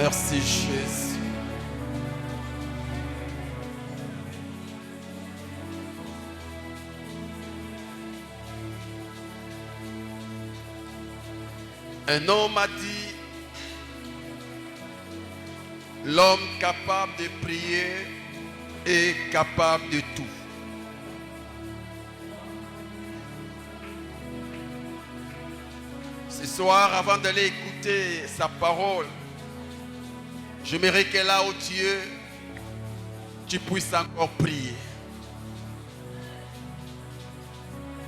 Merci Jésus. Un homme a dit, l'homme capable de prier est capable de tout. Ce soir, avant d'aller écouter sa parole, j'aimerais que là où Dieu, tu puisses encore prier.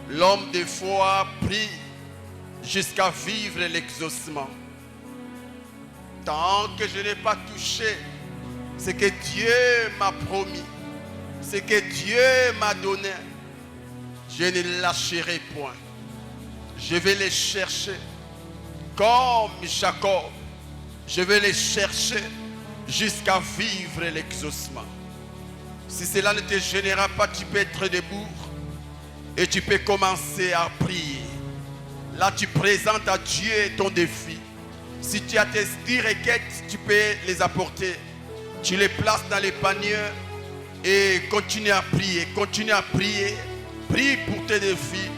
L'homme de foi prie jusqu'à vivre l'exaucement. Tant que je n'ai pas touché ce que Dieu m'a promis, ce que Dieu m'a donné, je ne lâcherai point. Je vais les chercher comme Jacob. Je vais les chercher jusqu'à vivre l'exaucement. Si cela ne te gênera pas, tu peux être debout et tu peux commencer à prier. Là, tu présentes à Dieu ton défi. Si tu as tes 10 requêtes, tu peux les apporter. Tu les places dans les paniers et continue à prier. Continue à prier. Prie pour tes défis.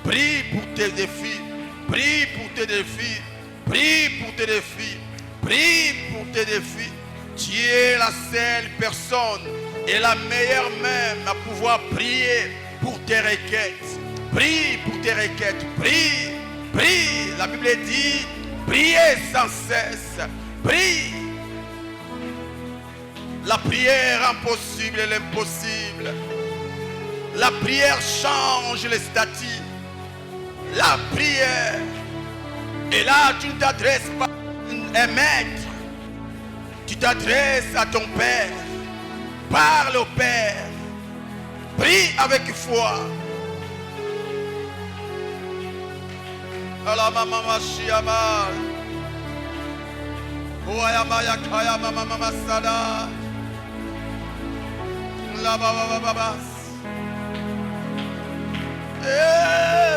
Prie pour tes défis. Prie pour tes défis. Prie pour tes défis. Prie pour tes défis. Tu es la seule personne et la meilleure même à pouvoir prier pour tes requêtes. Prie pour tes requêtes. Prie. Prie. La Bible dit, priez sans cesse. Prie. La prière rend possible l'impossible. La prière change les statuts. La prière. Et là, tu ne t'adresses pas à un maître. Tu t'adresses à ton Père. Parle au Père. Prie avec foi. Allah mama mashiama. Oya maya kaya mama mama sada. La baba baba.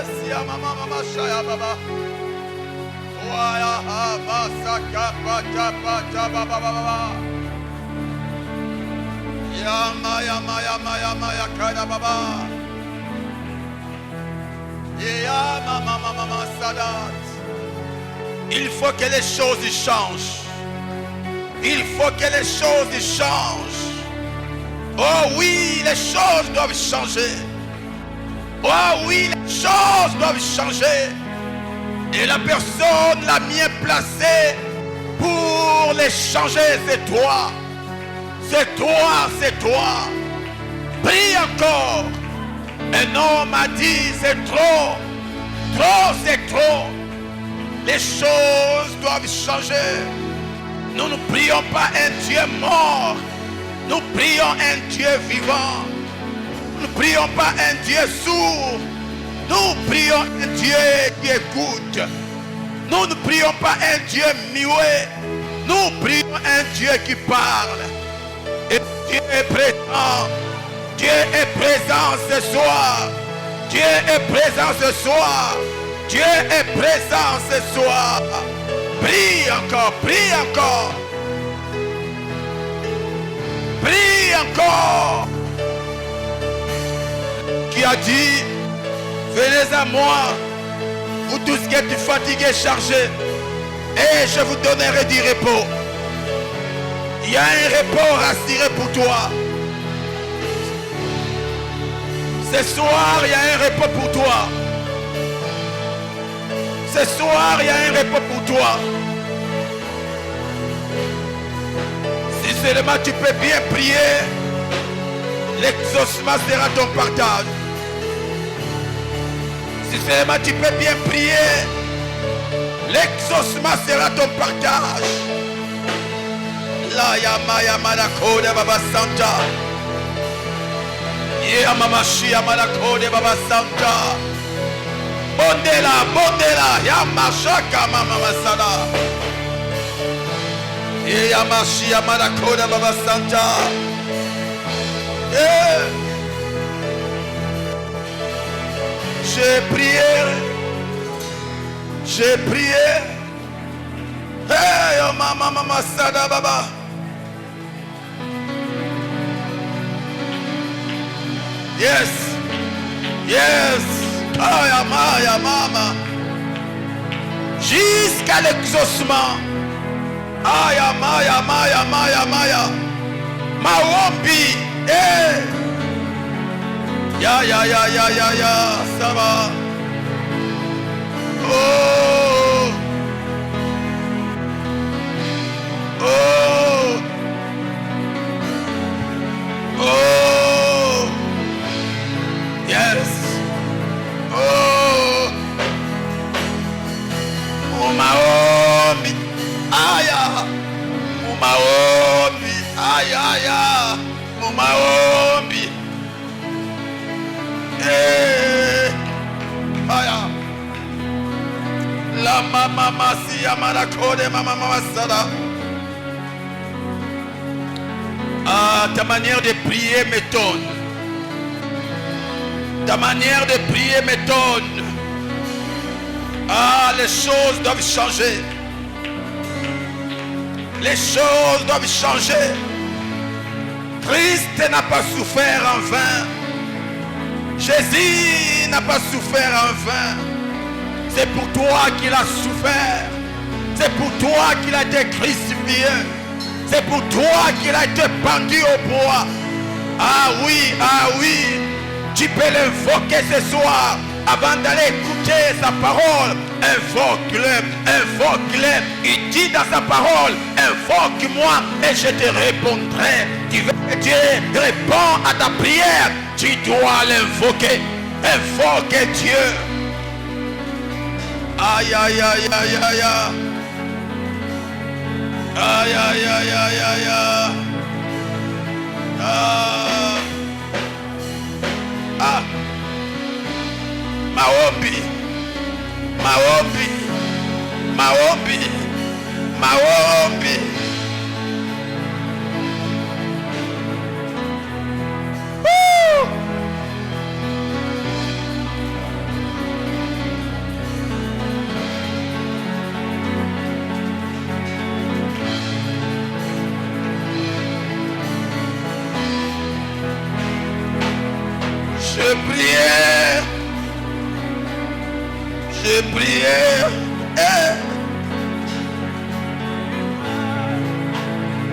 Si mama mama shaya baba. Oya ha masaka pacha pacha baba baba. Ya maya kaya baba. Il faut que les choses changent. Il faut que les choses changent. Oh oui, les choses doivent changer. Oh oui, les choses doivent changer. Et la personne la mieux placée pour les changer, c'est toi. C'est toi, c'est toi. Prie encore. Un homme a dit, c'est trop. Trop, c'est trop. Les choses doivent changer. Nous ne prions pas un Dieu mort. Nous prions un Dieu vivant. Nous ne prions pas un Dieu sourd. Nous prions un Dieu qui écoute. Nous ne prions pas un Dieu muet. Nous prions un Dieu qui parle. Et Dieu est présent. Dieu est présent ce soir. Dieu est présent ce soir. Dieu est présent ce soir. Prie encore, prie encore. Prie encore. Qui a dit, venez à moi, vous tous qui êtes fatigués et chargés, et je vous donnerai du repos. Il y a un repos rassuré pour toi. Ce soir, il y a un repos pour toi. Ce soir, il y a un repos pour toi. Si seulement tu peux bien prier, l'exaucement sera ton partage. Si seulement tu peux bien prier, l'exaucement sera ton partage. La yama yama la kode baba santa. Yama shia mala kode baba santa. Bondela, bondela, yama shaka mama masala. Yama shia mala kode baba santa. J'ai prié. J'ai prié. Hey, yama mama sada baba. Yes. Yes. Aya mama. Jusqu'à l'exaucement. Aya maya. Maombi. Eh. Ya. Ça va. Oh. Yes. Maombi. Aya. Maombi. Aya. Maombi. Aya. La mama si amara kode mama sada. Ah, ta manière de prier m'étonne. Ta manière de prier m'étonne. Ah, les choses doivent changer. Les choses doivent changer. Christ n'a pas souffert en vain. Jésus n'a pas souffert en vain. C'est pour toi qu'il a souffert. C'est pour toi qu'il a été crucifié. C'est pour toi qu'il a été pendu au bois. Ah oui. Tu peux l'invoquer ce soir avant d'aller écouter sa parole. Invoque-le. Il dit dans sa parole, invoque-moi et je te répondrai. Tu veux que Dieu répond à ta prière, tu dois l'invoquer. Invoque Dieu. Aïe. Maombi. Je priais.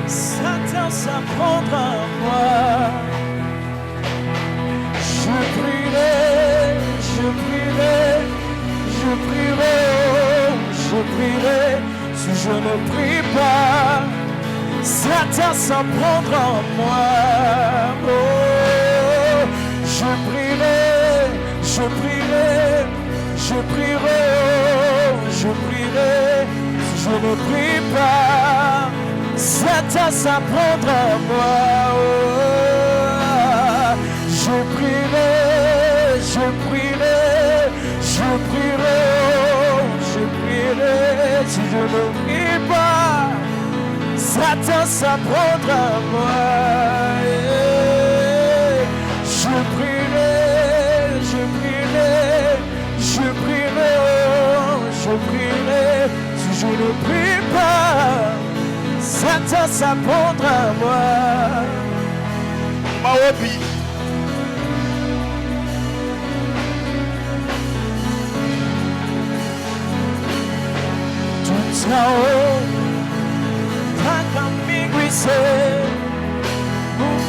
Satan s'apprendra à moi. Je prierai. Si je ne prie pas, Satan s'apprendra à moi. Oh, je prierai. Si je ne prie pas, Satan s'apprendra à moi. Oh, je prierai. Si je ne prie pas, Satan s'apprendra à moi. Je prierai. Si je ne prie pas, Satan s'apprendra à moi. Maombi. Tout en haut, pas comme m'iguisser. Tout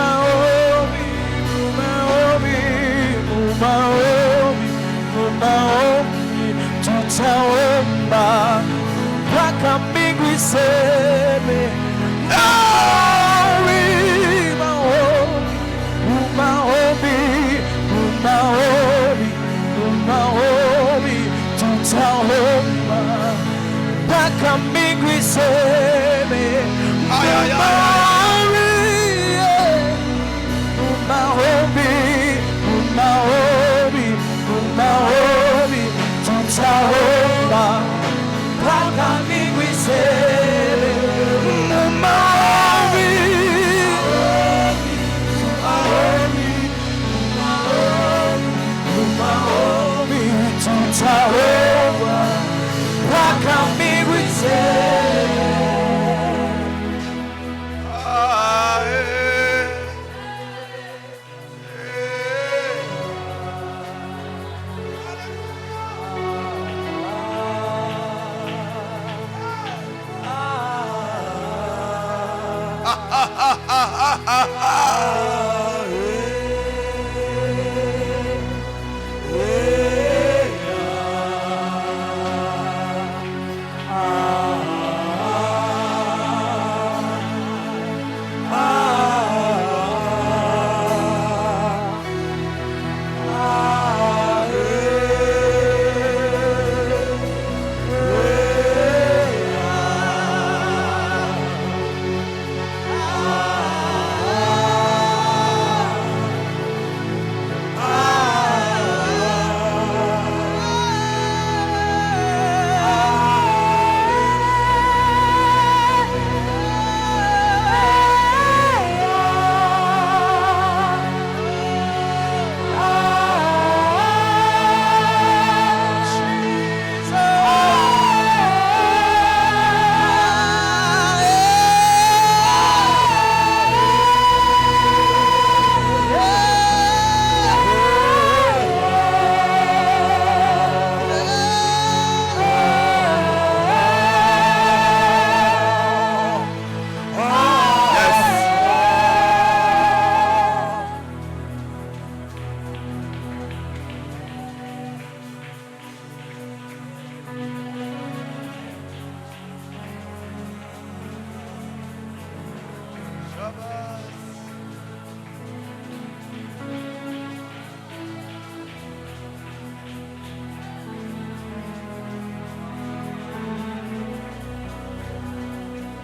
en haut, pas comme m'iguisser.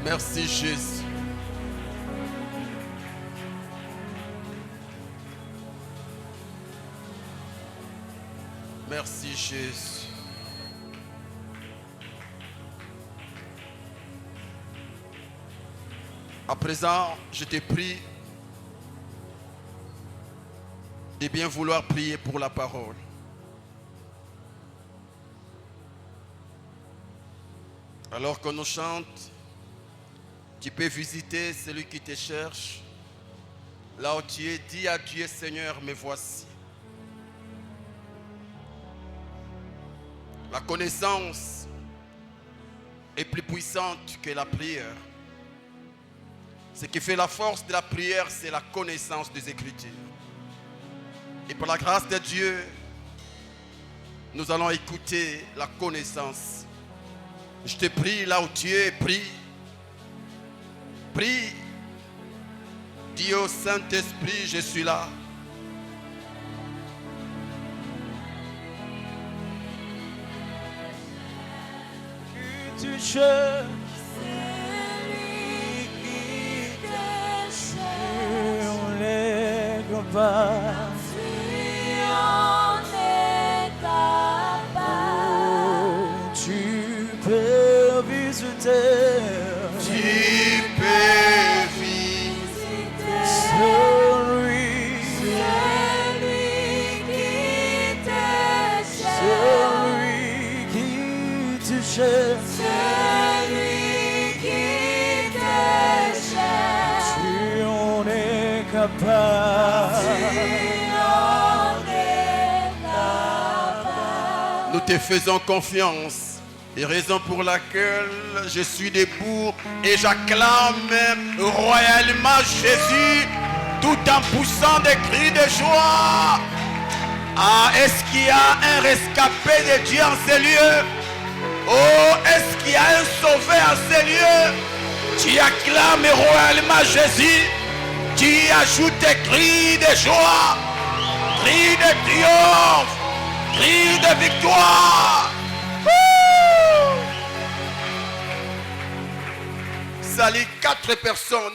Merci Jésus. Merci Jésus. À présent, je te prie de bien vouloir prier pour la parole. Alors qu'on nous chante, tu peux visiter celui qui te cherche. Là où tu es, dis à Dieu, Seigneur, me voici. La connaissance est plus puissante que la prière. Ce qui fait la force de la prière, c'est la connaissance des Écritures. Et par la grâce de Dieu, nous allons écouter la connaissance. Je te prie, là où tu es, prie. Prie. Dis au Saint-Esprit, je suis là. Que tu cherches. Celui qui te cherche, Sur les capables. si on est capable, Tu peux visiter Tu peux vivre. visiter celui, celui qui te cherche, celui qui te cherche. celui qui te cherche, Tu en es capable. si on est capable. Nous te faisons confiance. Et raison pour laquelle je suis debout et j'acclame royalement Jésus tout en poussant des cris de joie. Ah, est-ce qu'il y a un rescapé de Dieu en ces lieux? Oh, est-ce qu'il y a un sauvé en ces lieux? Tu acclames royalement Jésus. Tu ajoutes des cris de joie, cris de triomphe, cris de victoire. Salut 4 personnes.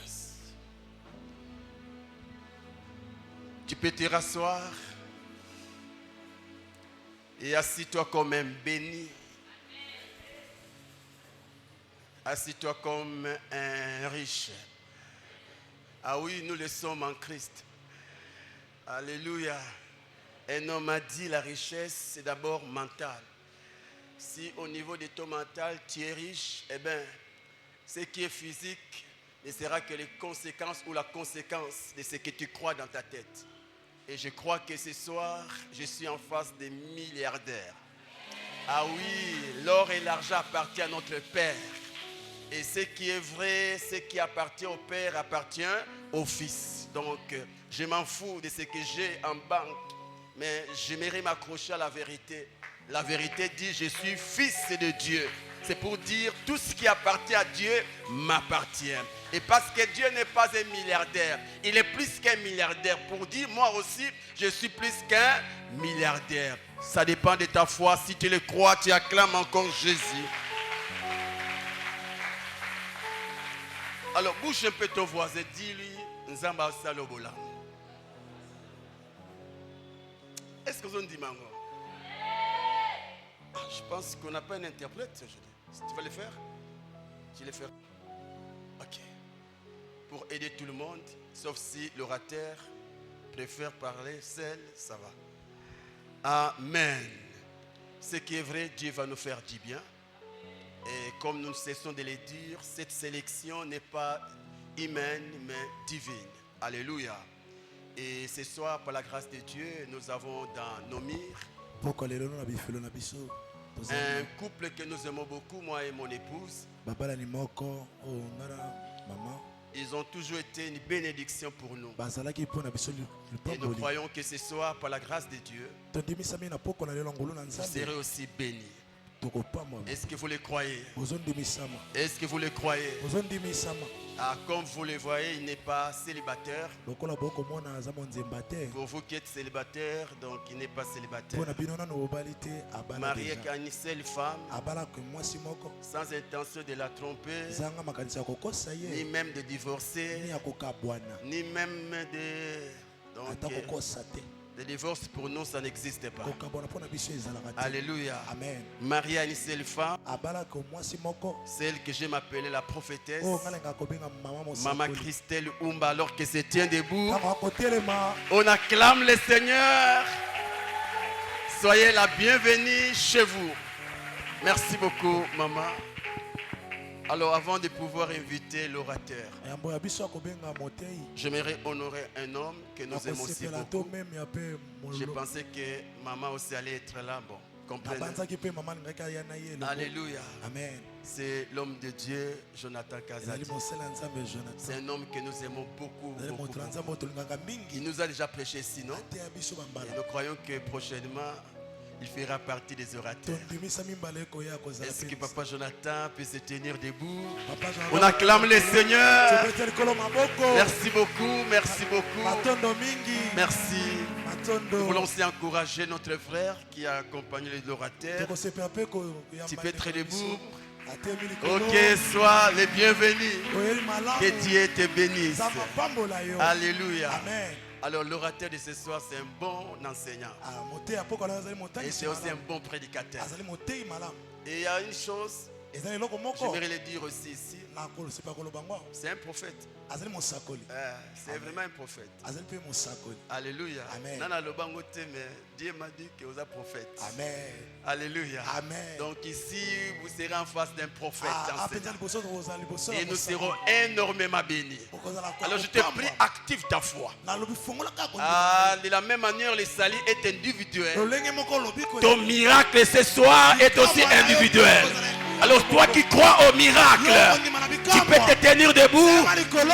Yes. Tu peux te rasseoir et assis-toi comme un béni. Assis-toi comme un riche. Ah oui, nous le sommes en Christ. Alléluia. Un homme m'a dit la richesse, c'est d'abord mental. Si au niveau de ton mental, tu es riche, eh bien, ce qui est physique ne sera que les conséquences ou la conséquence de ce que tu crois dans ta tête. Et je crois que ce soir, je suis en face des milliardaires. Ah oui, l'or et l'argent appartiennent à notre Père. Et ce qui est vrai, ce qui appartient au Père appartient au Fils. Donc, je m'en fous de ce que j'ai en banque, mais j'aimerais m'accrocher à la vérité. La vérité dit, je suis fils de Dieu. C'est pour dire, tout ce qui appartient à Dieu m'appartient. Et parce que Dieu n'est pas un milliardaire, il est plus qu'un milliardaire. Pour dire, moi aussi, je suis plus qu'un milliardaire. Ça dépend de ta foi. Si tu le crois, tu acclames encore Jésus. Alors, bouge un peu ton voisin, dis-lui, Nzamba Salobola. Est-ce que vous en dites mango? Je pense qu'on n'a pas un interprète aujourd'hui. Tu vas le faire? Tu le faire? Ok. Pour aider tout le monde, sauf si l'orateur préfère parler seul, ça va. Amen. Ce qui est vrai, Dieu va nous faire du bien. Et comme nous ne cessons de le dire, cette sélection n'est pas humaine, mais divine. Alléluia. Et ce soir, par la grâce de Dieu, nous avons dans nos mires un couple que nous aimons beaucoup, moi et mon épouse. Ils ont toujours été une bénédiction pour nous. Et nous croyons que ce soir, par la grâce de Dieu, vous serez aussi bénis. Est-ce que vous le croyez? Est-ce que vous le croyez? Comme vous le voyez, il n'est pas célibataire. Pour vous qui êtes célibataire, donc il n'est pas célibataire. Marié qu'à une seule femme, sans intention de la tromper, ni même de divorcer, ni même de... Le divorce pour nous, ça n'existe pas. Alléluia. Amen. Marié à une seule femme, celle que j'aime appeler la prophétesse, Maman Christelle Umba, alors que se tient debout. On acclame le Seigneur. Soyez la bienvenue chez vous. Merci beaucoup, maman. Alors, avant de pouvoir inviter l'orateur, j'aimerais honorer un homme que nous aimons si beaucoup. Je pensais que maman aussi allait être là. Bon, comprenez. Alléluia. Amen. C'est l'homme de Dieu, Jonathan Kazadi. C'est un homme que nous aimons beaucoup, beaucoup. Il nous a déjà prêché ici, non? Et nous croyons que prochainement, il fera partie des orateurs. Est-ce que Papa Jonathan peut se tenir debout? On acclame le Seigneur. Merci beaucoup, merci beaucoup. Merci. Nous voulons aussi encourager notre frère qui a accompagné l'orateur. Tu peux être debout. Ok, sois les bienvenus. Que Dieu te bénisse. Alléluia. Amen. Alors l'orateur de ce soir, c'est un bon enseignant. Et c'est aussi un bon prédicateur. Et il y a une chose, j'aimerais le dire aussi ici. C'est un prophète. C'est vraiment un prophète. Alléluia. Dieu m'a dit que vous êtes prophète. Amen. Alléluia. Amen. Donc ici, vous serez en face d'un prophète. Et nous serons serons énormément bénis. Alors je te prie, active ta foi. De la même manière, le salut est individuel. Ton miracle ce soir est aussi individuel. Alors toi qui crois au miracle, tu peux te tenir debout.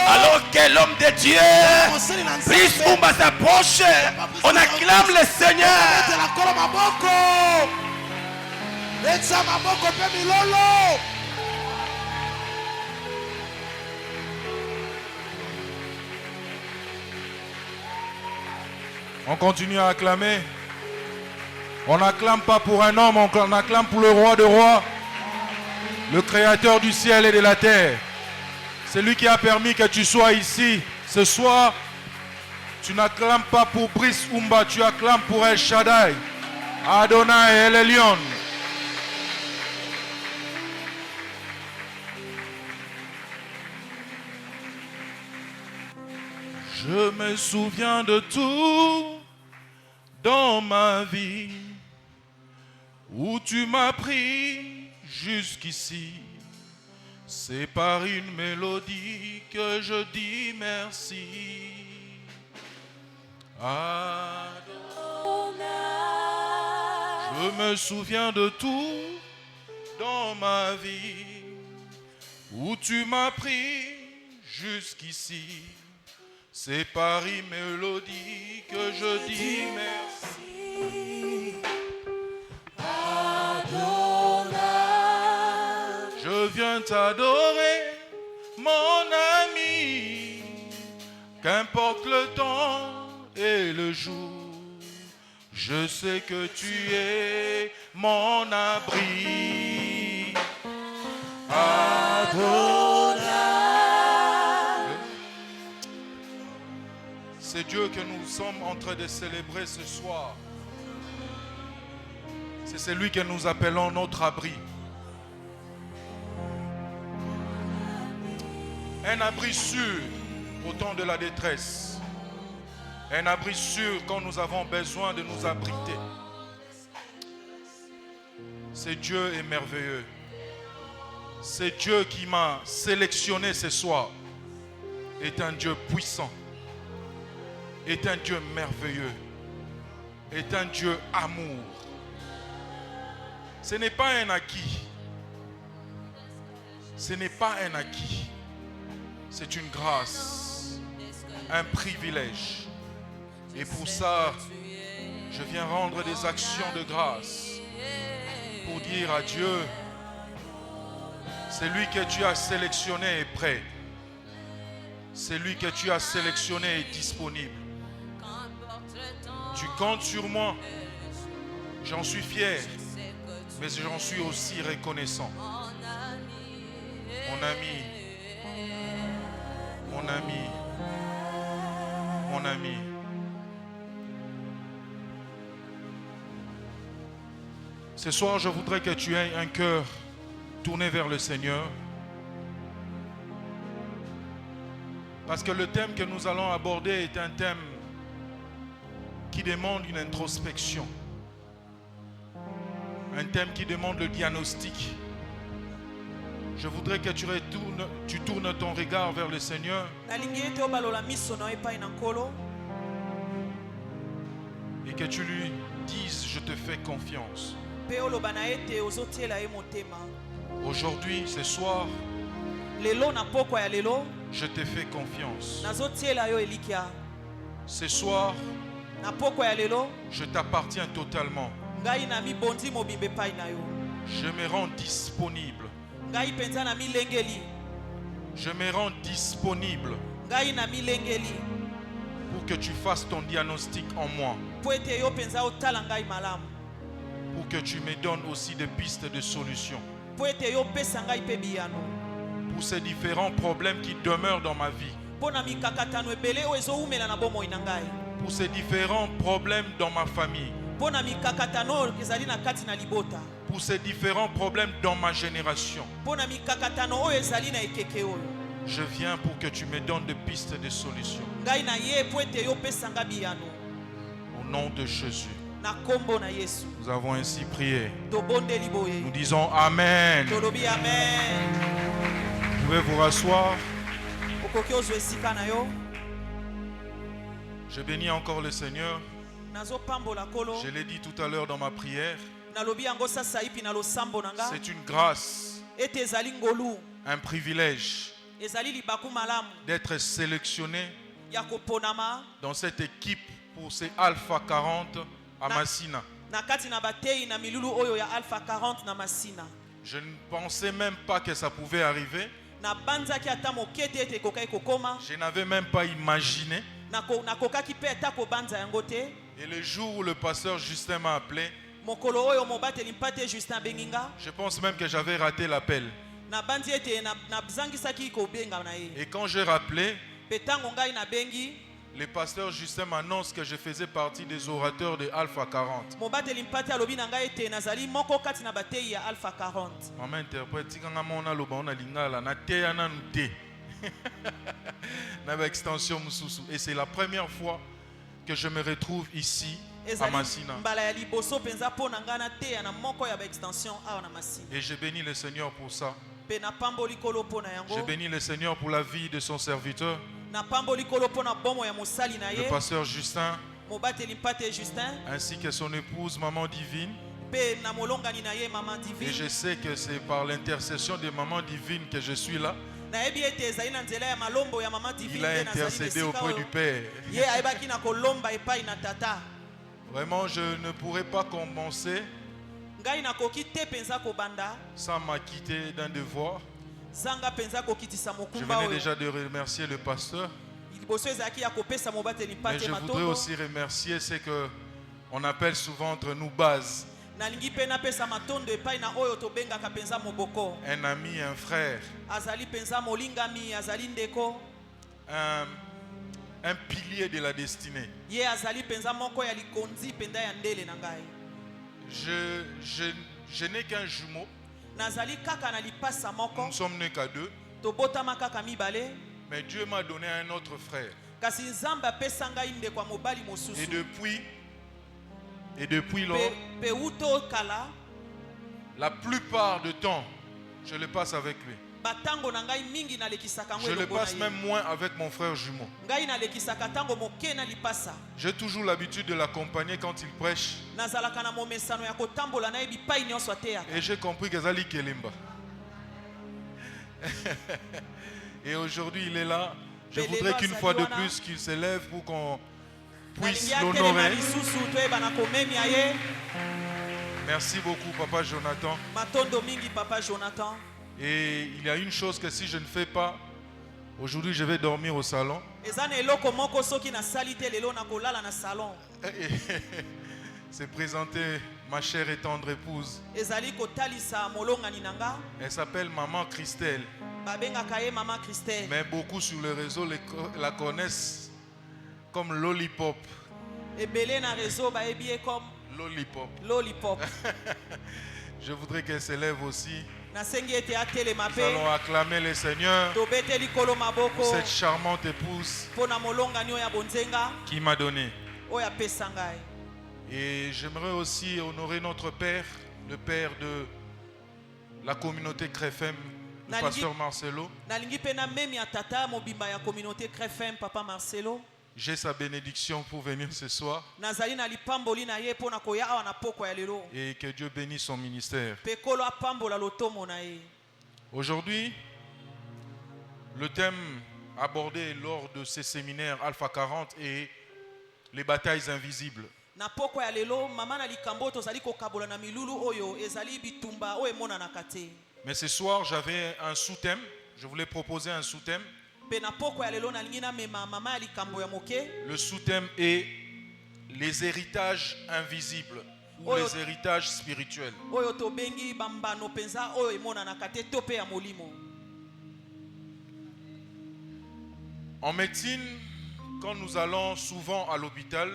Alors que l'homme de Dieu, Brice Umba s'approche, on acclame le Seigneur. On continue à acclamer. On n'acclame pas pour un homme, on acclame pour le roi de rois, le créateur du ciel et de la terre. C'est lui qui a permis que tu sois ici. Ce soir, tu n'acclames pas pour Brice Umba, tu acclames pour El Shaddai, Adonai et El Elyon. Je me souviens de tout dans ma vie, où tu m'as pris jusqu'ici. C'est par une mélodie que je dis merci. Je me souviens de tout dans ma vie où tu m'as pris jusqu'ici. C'est par mélodie que je dis merci. Adonai. Je viens t'adorer, mon ami, qu'importe le temps et le jour. Je sais que tu es mon abri. Adonai. C'est Dieu que nous sommes en train de célébrer ce soir. C'est celui que nous appelons notre abri. Un abri sûr au temps de la détresse. Un abri sûr quand nous avons besoin de nous abriter. C'est Dieu est merveilleux. C'est Dieu qui m'a sélectionné ce soir. Est un Dieu puissant. Est un Dieu merveilleux. Est un Dieu amour. Ce n'est pas un acquis. Ce n'est pas un acquis. C'est une grâce. Un privilège. Et pour ça, je viens rendre des actions de grâce pour dire à Dieu, celui que tu as sélectionné est prêt. Celui que tu as sélectionné est disponible. Tu comptes sur moi. J'en suis fier, mais j'en suis aussi reconnaissant. Mon ami, mon ami, mon ami. Ce soir, je voudrais que tu aies un cœur tourné vers le Seigneur. Parce que le thème que nous allons aborder est un thème qui demande une introspection. Un thème qui demande le diagnostic. Je voudrais que tu tournes ton regard vers le Seigneur. Et que tu lui dises, je te fais confiance. Aujourd'hui, ce soir, je te fais confiance. Ce soir, je t'appartiens totalement. Je me rends disponible. Je me rends disponible pour que tu fasses ton diagnostic en moi. Pour que tu me donnes aussi des pistes de solutions. Pour ces différents problèmes qui demeurent dans ma vie. Pour ces différents problèmes dans ma famille. Pour ces différents problèmes dans ma génération. Je viens pour que tu me donnes des pistes de solutions. Au nom de Jésus. Nous avons ainsi prié. Nous disons Amen. Vous pouvez vous rasseoir. Je bénis encore le Seigneur. Je l'ai dit tout à l'heure dans ma prière. C'est une grâce, un privilège d'être sélectionné dans cette équipe pour ces Alpha 40 à Massina. Je ne pensais même pas que ça pouvait arriver. Je n'avais même pas imaginé. Et le jour où le pasteur Justin m'a appelé, je pense même que j'avais raté l'appel. Et quand j'ai rappelé, le pasteur Justin m'annonce que je faisais partie des orateurs de Alpha 40. Maman interprète, et c'est la première fois que je me retrouve ici à Massina. Et je bénis le Seigneur pour ça. Je bénis le Seigneur pour la vie de son serviteur, le pasteur Justin, ainsi que son épouse, maman divine. Pe na molongani na ye maman Et divine. je sais que c'est par l'intercession de maman divine que je suis là. Nayebi ete ezali na nzela ya malombo ya maman divine Il a nde nazali intercédé esika auprès oyo. du Père. Ye ayebaki na kolomba epai na tata. Vraiment, je ne pourrais pas commencer Ngai nakoki te penza kobanda sans m'acquitter d'un devoir. zanga penza kokitisa Je mokumba venais oyo. déjà de remercier le pasteur. Liboso ezalaki ya kopesa mobateli Mais mpate je voudrais matondo. aussi remercier ce qu'on appelle souvent entre nous base. Nalingi pe napesa matondo epai na oyo tobengaka penza moboko. Un ami, un frère, Azali penza molingami, azali ndeko. un pilier de la destinée. Ye azali penza moko ya likonzi penda ya ndele na ngai. Je n'ai qu'un jumeau. Nazali kaka na lipasa Nous moko. ne sommes nés qu'à deux. Tobotama kaka mibale. Mais Dieu m'a donné un autre frère. Kasi nzambe apesa ngai ndeko ya mobali mosusu. Et depuis lors, Pe uto kala la plupart du temps, je le passe avec lui. batango na ngai mingi nalekisaka ngo Je le elongo na passe ye. même moins avec mon frère jumeau. Ngai nalekisaka tango moke na lipasa. J'ai toujours l'habitude de l'accompagner quand il prêche. Nazalaka na momesano ya kotambola na ye bipai nyonso ateyaka. Et j'ai compris que Zali Kelimba. Et aujourd'hui, il est là. Je voudrais qu'une fois de plus qu'il s'élève pour qu'on puisse Nalingi atelema l'honorer. lisusu toyebana komemia ye. Merci beaucoup, Papa Jonathan. Matondo mingi papa Jonathan. Et il y a une chose que si je ne fais pas, aujourd'hui je vais dormir au salon. Eza na eloko moko soki nasali te lelo nakolala na salon. C'est présenter ma chère et tendre épouse. Ezali kotalisa molongani na nga. Elle s'appelle Maman Christelle. Babengaka ye mama Christelle. Mais beaucoup sur le réseau la connaissent comme Lollipop. Ebele na réseau bayebi ye comme Lollipop. Lollipop. Je voudrais qu'elle s'élève aussi. Nasengi ete atelema Nous allons pe. acclamer le Seigneur Tobeteli kolo maboko. pour cette charmante épouse Pona molongani oyo ya bonzenga qui m'a donné. oyo apesa ngai. Et j'aimerais aussi honorer notre Père, le Père de la communauté Crefem, le Nalingi- pasteur Marcelo. Nalingi pe na memi ya tata mobimba ya communauté Crefem papa Marcelo. J'ai sa bénédiction pour venir ce soir Nazali na lipamboli na ye pona koya awa na poko ya lelo. et que Dieu bénisse son ministère. Pe kolo apambola lotomo na ye. Aujourd'hui, le thème abordé lors de ces séminaires Alpha 40 est les batailles invisibles. Na poko ya lelo mama na likambo tozali kokabola na milulu oyo ezali bitumba oyo emonanaka te. Mais ce soir, j'avais un sous-thème. Je voulais proposer un sous-thème. Pe na poko ya lelo nalingi namema mama ya likambo ya moke. Le sous-thème est les héritages invisibles ou Oh, les héritages spirituels. Oyo tobengi bambano penza oyo emonanaka te to pe ya molimo. En médecine, quand nous allons souvent à l'hôpital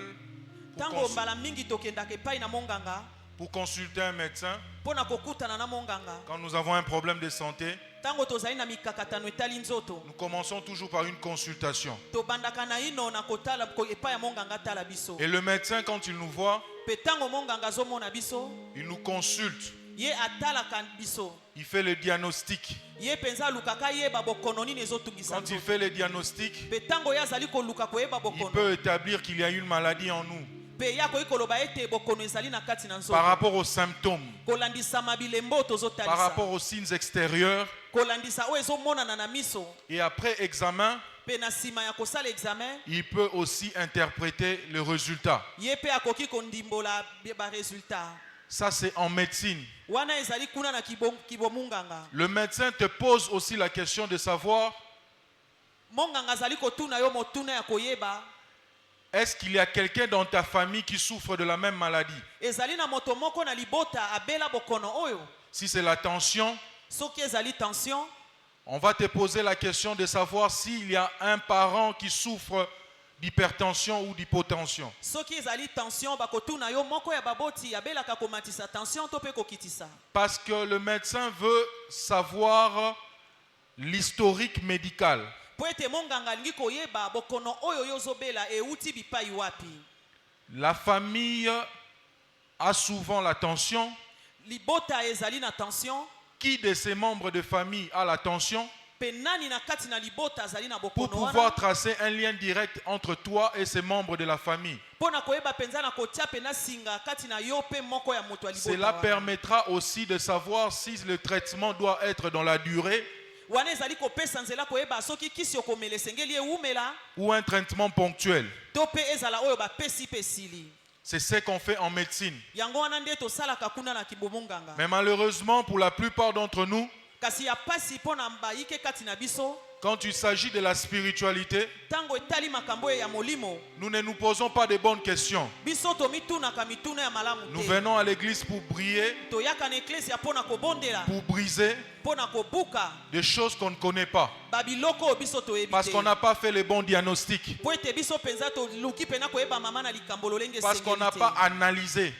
Tango mbala mingi tokendaka epai na monganga pour consulter un médecin, pona kokutana na monganga. quand nous avons un problème de santé, Tango tozali na mikakatano etali nzoto. nous commençons toujours par une consultation. Tobandaka na ino na kotala epai ya monganga tala biso. Et le médecin, quand il nous voit, Pe tango monganga azomona biso, il nous consulte. ye atalaka biso. Il fait le diagnostic. Ye penza alukaka yeba bokono nini ezotungisa Quand il nzoto. fait le diagnostic, Pe tango ye azali koluka koyeba il bokono. peut établir qu'il y a une maladie en nous Pe ya koyi koloba ete bokono ezali na kati na par nzoto. rapport aux symptômes, Kolandisa mabilembo par tozotalisa. rapport aux signes extérieurs. Kolandisa oyo ezomonana na miso. Et après examen, Pe na nsima ya kosala examen, il peut aussi interpréter le résultat. ye pe akoki kondimbola ba résultat. Ça, c'est en médecine. Wana ezali kuna na kibomunganga. Le médecin te pose aussi la question de savoir Monganga azali kotuna yo motuna ya koyeba. est-ce qu'il y a quelqu'un dans ta famille qui souffre de la même maladie? Ezali na moto moko na libota abela bokono oyo. Si c'est la tension, Soki ezali tension, on va te poser la question de savoir s'il y a un parent qui souffre d'hypertension ou d'hypotension. soki ezali tension bakotuna yo moko ya baboti abelaka komatisa tension to pe kokitisa. Parce que le médecin veut savoir l'historique médical. Po ete monganga alingi koyeba bokono oyo yo ozobela euti bipai wapi. La famille a souvent la tension. Libota ezali na tension. Qui de ses membres de famille a la tension? pour pouvoir tracer un lien direct entre toi et ces membres de la famille. Cela permettra aussi de savoir si le traitement doit être dans la durée ou un traitement ponctuel. C'est ce qu'on fait en médecine. Mais malheureusement, pour la plupart d'entre nous, quand il s'agit de la spiritualité, nous ne nous posons pas de bonnes questions. Nous venons à l'église pour prier, pour briser des choses qu'on ne connaît pas. Parce qu'on n'a pas fait les bons diagnostics. Parce qu'on n'a pas analysé.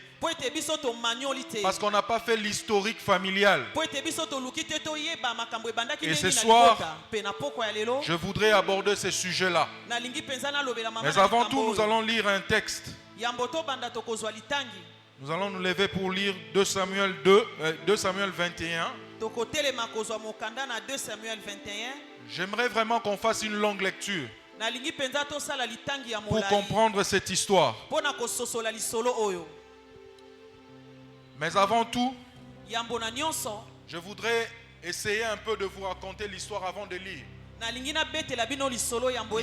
Parce qu'on n'a pas fait l'historique familial. Et ce soir, je voudrais aborder ce sujet-là. Mais avant tout, nous allons lire un texte. Nous allons nous lever pour lire 2 Samuel 21. J'aimerais vraiment qu'on fasse une longue lecture pour comprendre cette histoire. Mais avant tout, je voudrais essayer un peu de vous raconter l'histoire avant de lire. Il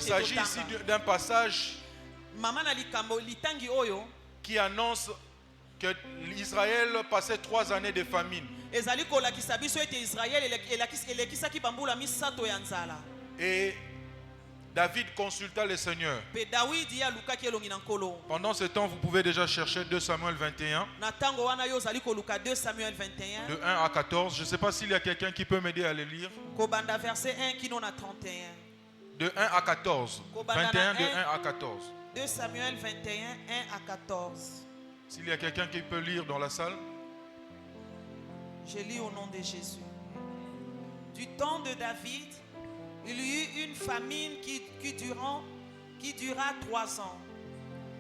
s'agit ici d'un passage qui annonce que l'Israël passait 3 années de famine. Et David consulta le Seigneur. Pendant ce temps, vous pouvez déjà chercher 2 Samuel 21. De 1 à 14. Je ne sais pas s'il y a quelqu'un qui peut m'aider à le lire. De 1 à 14. 21 de 1 à 14. 2 Samuel 21, 1 à 14. S'il y a quelqu'un qui peut lire dans la salle. Je lis au nom de Jésus. Du temps de David, il y eut une famine qui dura 3 ans.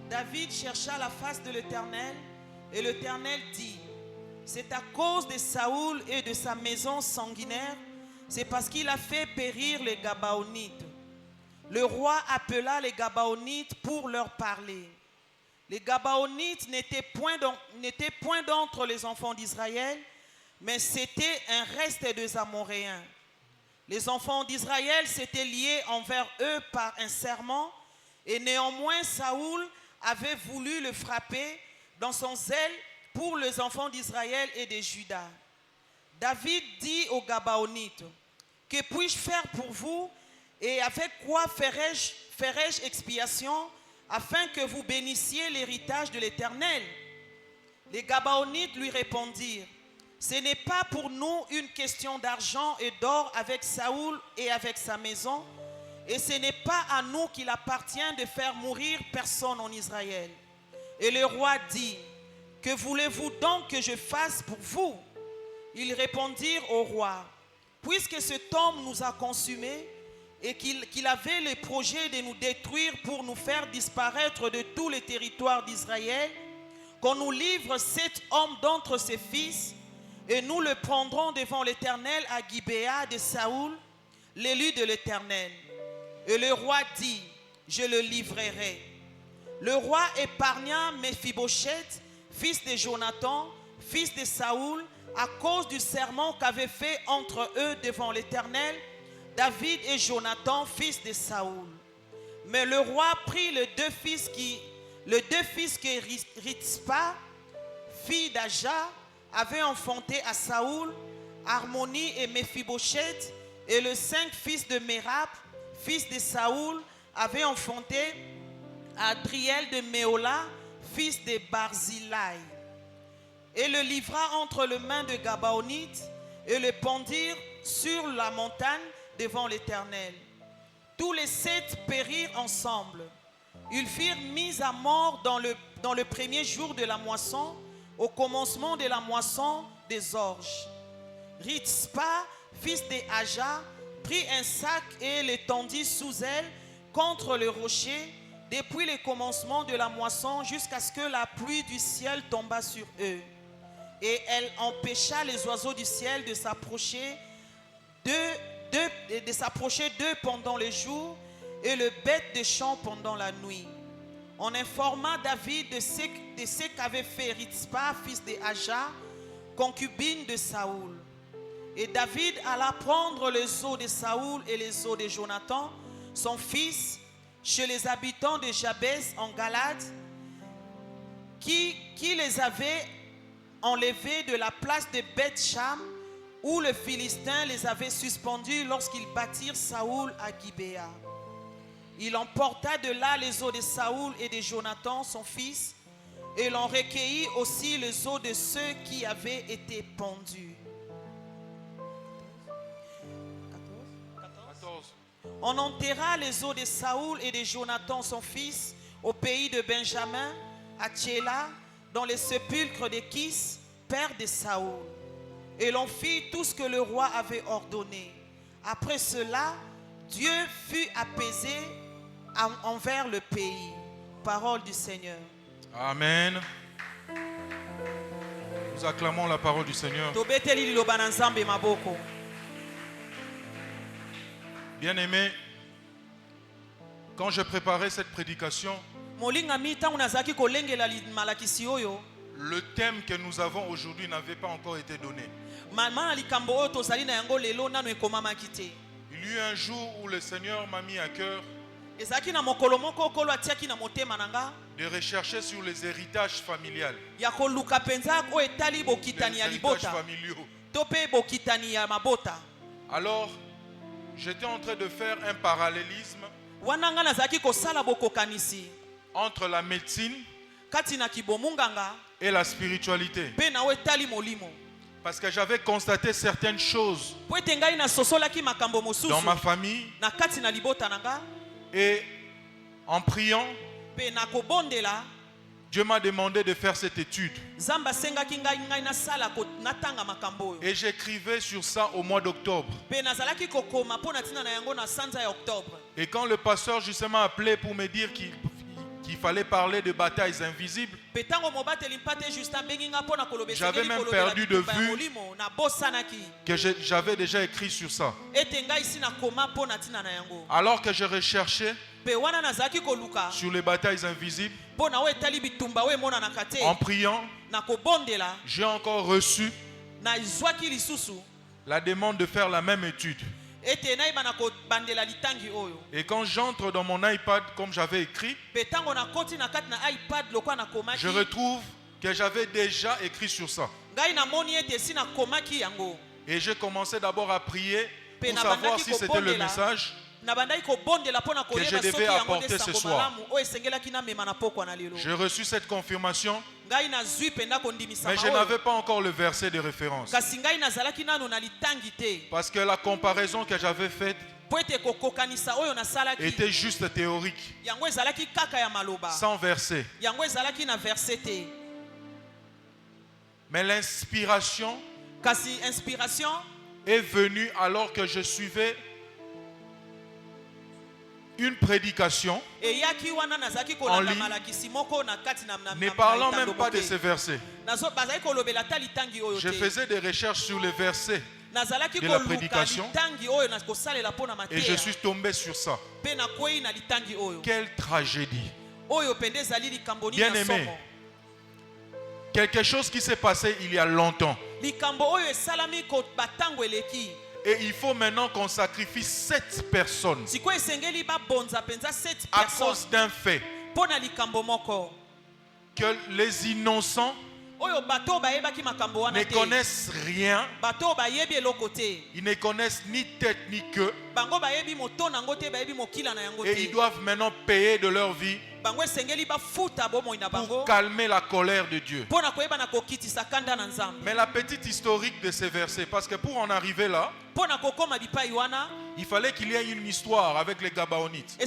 David chercha la face de l'Éternel et l'Éternel dit: c'est à cause de Saoul et de sa maison sanguinaire, c'est parce qu'il a fait périr les Gabaonites. Le roi appela les Gabaonites pour leur parler. Les Gabaonites n'étaient point d'entre les enfants d'Israël, mais c'était un reste des Amoréens. Les enfants d'Israël s'étaient liés envers eux par un serment, et néanmoins Saoul avait voulu le frapper dans son zèle pour les enfants d'Israël et de Juda. David dit aux Gabaonites: que puis-je faire pour vous, et avec quoi ferai-je expiation, afin que vous bénissiez l'héritage de l'Éternel? Les Gabaonites lui répondirent: ce n'est pas pour nous une question d'argent et d'or avec Saoul et avec sa maison, et ce n'est pas à nous qu'il appartient de faire mourir personne en Israël. Et le roi dit: que voulez-vous donc que je fasse pour vous? Ils répondirent au roi: puisque cet homme nous a consumés et qu'il avait le projet de nous détruire pour nous faire disparaître de tous les territoires d'Israël, qu'on nous livre 7 hommes d'entre ses fils, et nous le prendrons devant l'Éternel à Gibéa de Saoul, l'élu de l'Éternel. Et le roi dit: je le livrerai. Le roi épargna Méphibosheth, fils de Jonathan, fils de Saoul, à cause du serment qu'avaient fait entre eux devant l'Éternel David et Jonathan, fils de Saoul. Mais le roi prit les deux fils que Ritzpa, fille d'Aja, avait enfanté à Saoul, Harmonie et Méphibosheth, et les 5 fils de Mérab, fils de Saoul, avait enfanté Adriel de Méola, fils de Barzillai. Et le livra entre les mains de Gabaonites, et le pendirent sur la montagne devant l'Éternel. Tous les 7 périrent ensemble. Ils furent mis à mort dans le premier jour de la moisson, au commencement de la moisson des orges. Ritzpa, fils de Aja, prit un sac et le tendit sous elle contre le rocher, depuis le commencement de la moisson jusqu'à ce que la pluie du ciel tombât sur eux. Et elle empêcha les oiseaux du ciel de s'approcher d'eux de s'approcher d'eux pendant le jour et le bête de champ pendant la nuit. On informa David de ce qu'avait fait Ritzpa, fils de Aja, concubine de Saoul. Et David alla prendre les os de Saoul et les os de Jonathan, son fils, chez les habitants de Jabès en Galade, qui les avaient enlevés de la place de Beth-Sham, où le Philistin les avait suspendus lorsqu'ils battirent Saoul à Gibéa. Il emporta de là les os de Saoul et de Jonathan, son fils, et l'on recueillit aussi les os de ceux qui avaient été pendus. 14. On enterra les os de Saoul et de Jonathan, son fils, au pays de Benjamin, à Tchéla, dans les sépulcres de Kis, père de Saoul. Et l'on fit tout ce que le roi avait ordonné. Après cela, Dieu fut apaisé envers le pays. Parole du Seigneur. Amen. Nous acclamons la parole du Seigneur. Bien-aimés, quand je préparais cette prédication, le thème que nous avons aujourd'hui n'avait pas encore été donné. Il y a eu un jour où le Seigneur m'a mis à cœur de rechercher sur les héritages familiaux. Les héritages familiaux. Alors, j'étais en train de faire un parallélisme entre la médecine et la spiritualité. Parce que j'avais constaté certaines choses dans ma famille. Et en priant, Dieu m'a demandé de faire cette étude. Et j'écrivais sur ça au mois d'octobre. Et quand le pasteur justement appelé pour me dire qu'il fallait parler de batailles invisibles, j'avais même perdu de vue que j'avais déjà écrit sur ça. Alors que je recherchais sur les batailles invisibles, en priant, j'ai encore reçu la demande de faire la même étude. Et quand j'entre dans mon iPad comme j'avais écrit, je retrouve que j'avais déjà écrit sur ça. Et j'ai commencé d'abord à prier pour savoir si c'était le message que je devais apporter ce soir. J'ai reçu cette confirmation, mais je n'avais pas encore le verset de référence. Parce que la comparaison que j'avais faite était juste théorique, sans verset. Mais l'inspiration est venue alors que je suivais une prédication en ligne, ne parlant même pas de ces versets. Je faisais des recherches sur les versets de la prédication et je suis tombé sur ça. Quelle tragédie. Bien aimé, quelque chose qui s'est passé il y a longtemps. Et il faut maintenant qu'on sacrifie 7 personnes à cause d'un fait. Que les innocents ne connaissent rien. Ils ne connaissent ni tête ni queue. Et ils doivent maintenant payer de leur vie pour calmer la colère de Dieu. Mais la petite historique de ces versets, parce que pour en arriver là, il fallait qu'il y ait une histoire avec les Gabaonites.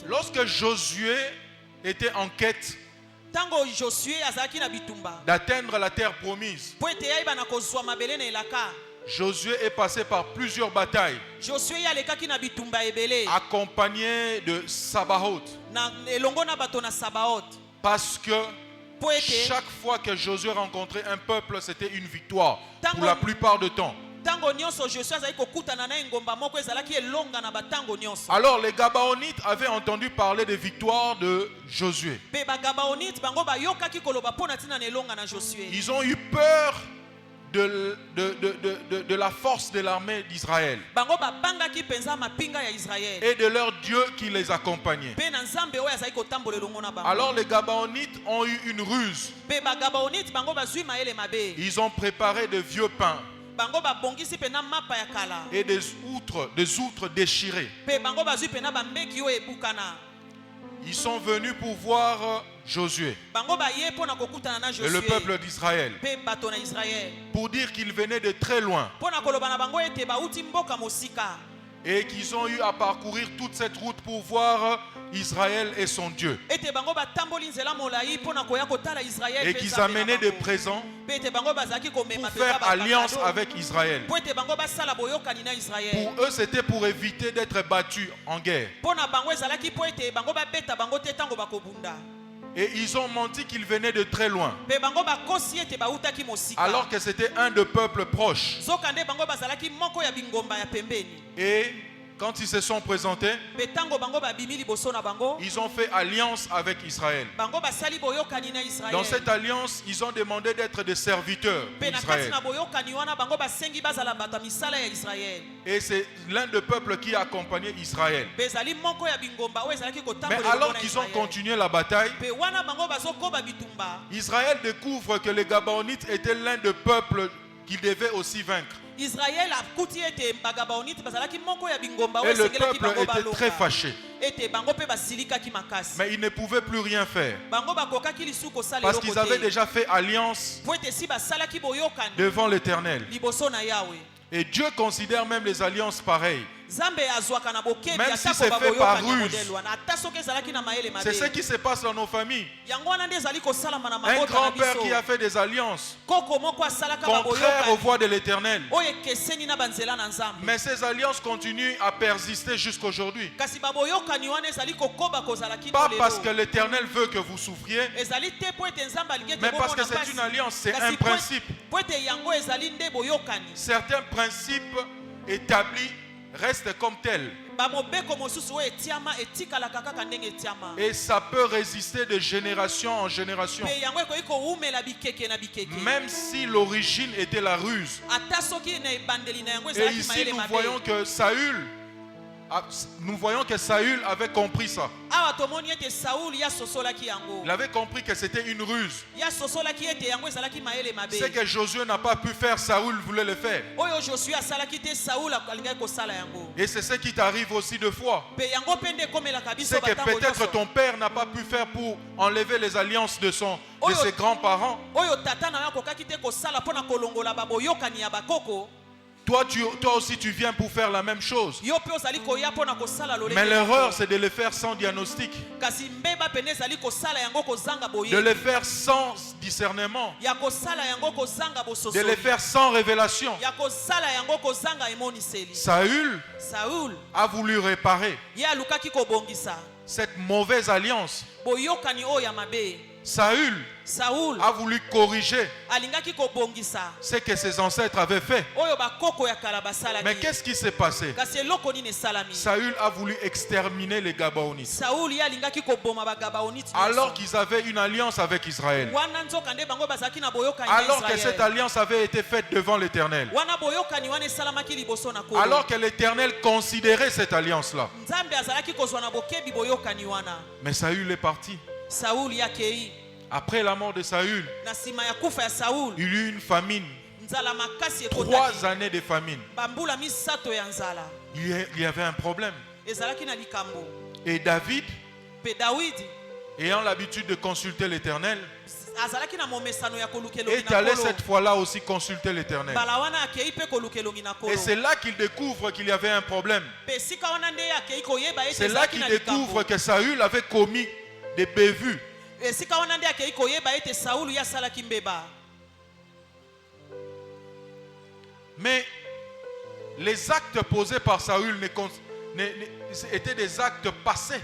Lorsque Josué était en quête d'atteindre la terre promise, Josué est passé par plusieurs batailles, accompagné de Sabaoth. Parce que chaque fois que Josué rencontrait un peuple, c'était une victoire pour la plupart du temps. Tango nyonso Josué azali kokutana na ngomba moko ezalaki elonga na batango nyonso. Alors les Gabaonites avaient entendu parler des victoires de Josué. Pe ba Gabaonites bango ba yokaki koloba pona tina na elonga na Josué. Ils ont eu peur de la force de l'armée d'Israël Bango ba bangaki penza mapinga ya Israël. et de leur Dieu qui les accompagnait. Pe na nzambe oyo azali kotambola elongo na bango. Alors les Gabaonites ont eu une ruse. Pe ba Gabaonites bango bazwi maele mabe. Ils ont préparé de vieux pains Bango ba bongisi pe na mapa ya kala. et des outres déchirées. Pe bango bazwi pe na ba mbeki oyo ebukana. Ils sont venus pour voir Josué Bango ba ye pona kokutana na et Josué. le peuple d'Israël Pe bato na Israël. pour dire qu'ils venaient de très loin Pona koloba na bango ete ba uti mboka mosika. et qu'ils ont eu à parcourir toute cette route pour voir Israël et son Dieu. Ete bango batamboli nzela molai pona koya kotala Israël. Et qu'ils amenaient des présents Pe ete bango bazaki komema pour faire alliance avec Israël. Po ete bango basala boyokani na Israël. Pour eux, c'était pour éviter d'être battus en guerre. Pona bango ezalaki po ete bango babeta bango te tango bakobunda. Et ils ont menti qu'ils venaient de très loin, Pe bango bakosi ete bautaki mosika. alors que c'était un de peuples proches. Zokande bango bazalaki moko ya bingomba ya pembeni. Et quand ils se sont présentés, Pe tango bango babimi liboso na bango. ils ont fait alliance avec Israël. Bango basali boyokani na Israël. Dans cette alliance, ils ont demandé d'être des serviteurs Pe na kati d'Israël. na boyokani wana bango basengi bazala bata misala ya Israël. Et c'est l'un des peuples qui a accompagné Israël. Bezali moko ya bingomba oyo ezalaki Mais kotambola alors na qu'ils ont Israël. continué la bataille, Pe wana bango bazokoba bitumba. Israël découvre que les Gabaonites étaient l'un des peuples qu'il devait aussi vaincre. Israël akuti ete bagabaonite bazalaki moko ya bingomba oyo Et le esengelaki peuple bango était très balonga. fâché. Ete bango pe basilikaki makasi. Mais ils ne pouvaient plus rien faire. Bango bakokaki lisuku kosala Parce eloko qu'ils te. avaient déjà fait alliance Po ete si basalaki boyokani devant l'Éternel. liboso na Yahweh. Et Dieu considère même les alliances pareilles. Nzambe azwaka na bokebi Même si atako c'est fait par baboyokani ya ruse. modele wana ata soki ezalaki na mayele C'est ce mabe. qui se passe dans nos familles. Yango wana nde ezali kosalama na Un mabota na grand-père qui a biso. fait des alliances Koko moko asalaka contraires aux baboyokani voies de l'Éternel. oyo ekeseni na banzela na Nzambe. Mais ces alliances continuent à persister jusqu'aujourd'hui. Kasi baboyokani wana ezali kokoba kozala kino Pas lelo. parce que l'Éternel veut que vous souffriez, Ezali te po ete Nzambe alingi ete mais parce que bomona c'est pasi. une alliance, c'est Kasi un principe. po ete yango ezali nde boyokani. Certains principes établis restent comme tels. Bamobeko mosusu oyo etiama etikalaka kaka ndenge etiama. Et ça peut résister de génération en génération. Pe yango ekoki kowumela bikeke na bikeke. Même si l'origine était la ruse. Ata soki na ebandeli na yango Et ezalaki ici, mayele nous mabe. voyons que Saül avait compris ça. Awa tomoni ete Saul ya sosolaki yango. Il avait compris que c'était une ruse. Ya sosolaki ete yango ezalaki mayele mabe. Ce que Josué n'a pas pu faire, Saül voulait le faire. Oyo Josué asalaki te Saul alingaki kosala yango. Et c'est ce qui t'arrive aussi deux fois. Pe yango pe nde ekomelaka biso C'est que batango peut-être nyonso. ton père n'a pas pu faire pour enlever les alliances de Oyo- ses grands-parents. Oyo tata na yo akokaki te kosala mpona kolongola baboyokani ya bakoko. Toi aussi, tu viens pour faire la même chose. Yo pe ozali koya mpona kosala lolenge. Mais l'erreur, c'est de le faire sans diagnostic. Kasi mbeba pene ezali kosala yango kozanga De boye. le faire sans discernement. Ya kosala yango kozanga De bososo. le faire sans révélation. Ya kosala yango kozanga emoniseli. Saül Saul a voulu réparer ye alukaki kobongisa cette mauvaise alliance. boyokani oyo ya mabe. Saül Saul a voulu corriger alingaki kobongisa ce que ses ancêtres avaient fait. oyo bakoko ya kala basalaki. Mais qu'est-ce qui s'est passé? Kasi eloko nini esalami. Saül a voulu exterminer les Gabaonites. Saul ye alingaki koboma bagabaoniti Alors qu'ils avaient une alliance avec Israël. wana nzoka nde bango bazalaki na boyokani na Alors que Israel. cette alliance avait été faite devant l'Éternel. Wana boyokani wana esalamaki liboso na kolo. Alors que l'Éternel considérait cette alliance-là. Nzambe azalaki kozwa na bokebi boyokani wana. Mais Saül est parti. Saul ye akei. Après la mort de Saül, Na nsima ya kufa ya Saul il y eut une famine. nzala makasi 3 ekotaki. années de famine. Bambula misato ya nzala Il y avait un problème. ezalaki na likambo. Et David, Pe Dawidi ayant l'habitude de consulter l'Éternel, azalaki na momesano ya kolukelongi est na allé kolo. cette fois-là aussi consulter l'Éternel. Mbala wana akei pe kolukelongi na kolo. Et c'est là qu'il découvre qu'il y avait un problème. Pe sika wana nde akei koyeba ete C'est là ezalaki qu'il na découvre likambo. que Saül avait commis des bévues. Esika wana nde akei koyeba ete Saul ye asalaki mbeba. Mais les actes posés par Saül étaient des actes passés.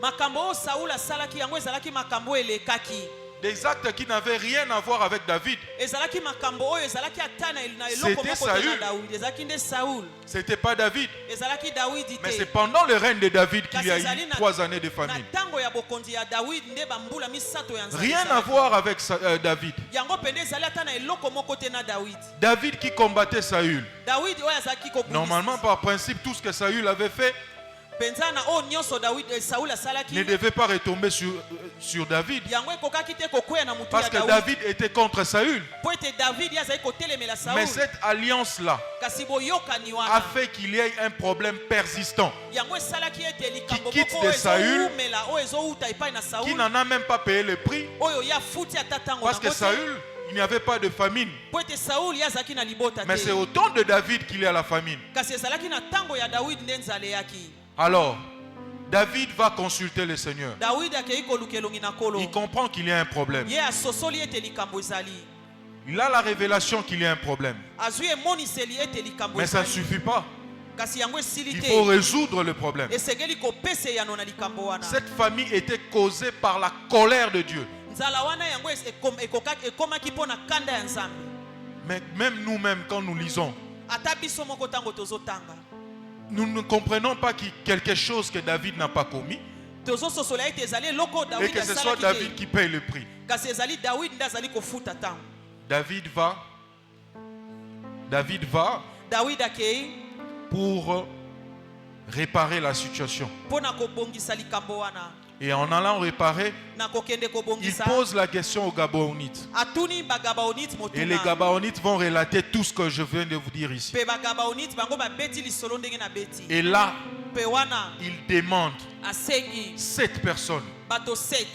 Makambo oyo Saul asalaki yango ezalaki makambo elekaki. des actes qui n'avaient rien à voir avec David. Ezalaki makambo oyo ezalaki atana na eloko C'était moko te Saül. na David. Ezalaki nde Saul. C'était pas David. Ezalaki David Mais te. c'est pendant le règne de David qu'il y a Kasi ezali eu na- 3 années de Na famine. tango ya bokonzi ya David nde bambula misato ya nzambe. Rien à ezalaki. voir avec David. Yango pende ezali atana eloko moko te na David. David qui combattait Saül. David oyo azalaki kobundisa. Normalement, par principe, tout ce que Saül avait fait Penza na oyo nyonso David Saul asalaki. ne devait pas retomber sur David. Yango ekokaki te kokwea na mutu Parce ya que David. David était contre Saül. Po ete David ye azali kotelemela Saul. Mais cette alliance-là Kasi boyokani a wana. fait qu'il y ait un problème persistant Yango esalaki ete likambo quitte moko de oyo Saül, ezowumela oyo ezowuta epai na qui Saul. n'en a même pas payé le prix. Oyo ya futi ata tango Parce que nango te. Saül, il n'y avait pas de famine. Po ete Saul ye azalaki na libota Mais c'est te. au temps de David qu'il y a la famine. Kasi ezalaki na tango ya David nde nzala eyaki. Alors, David va consulter le Seigneur. David akei koluka elongi na kolo. Il comprend qu'il y a un problème. Ye asosoli ete likambo ezali. Il a la révélation qu'il y a un problème. Azwi emoniseli ete likambo Mais ça ne ezali. suffit pas. Kasi yango esili Il te. faut résoudre le problème. Esengeli kopesa eyano na likambo wana. Cette famille était causée par la colère de Dieu. Nzala wana yango ekomaki mpo na kanda ya Nzambe. Mais même nous-mêmes, quand nous lisons, Ata biso moko tango tozotanga. nous ne comprenons pas quelque chose que David n'a pas commis Tozososola ete ezali eloko et David que ce soit asalaki David te. qui paye le prix. Kasi ezali David nde azali kofuta tango. David va David akei pour réparer la situation. mpo na kobongisa likambo wana. Et en allant réparer, Na kokende il kobongisa. pose la question aux Gabaonites. Atuni bagabaonite Et les motuna. Gabaonites vont relater tout ce que je viens de vous dire ici. Pe bagabaonite bango babeti lisolo ndenge na beti. Et là, Pe wana il demande asengi 7 personnes. bato 7.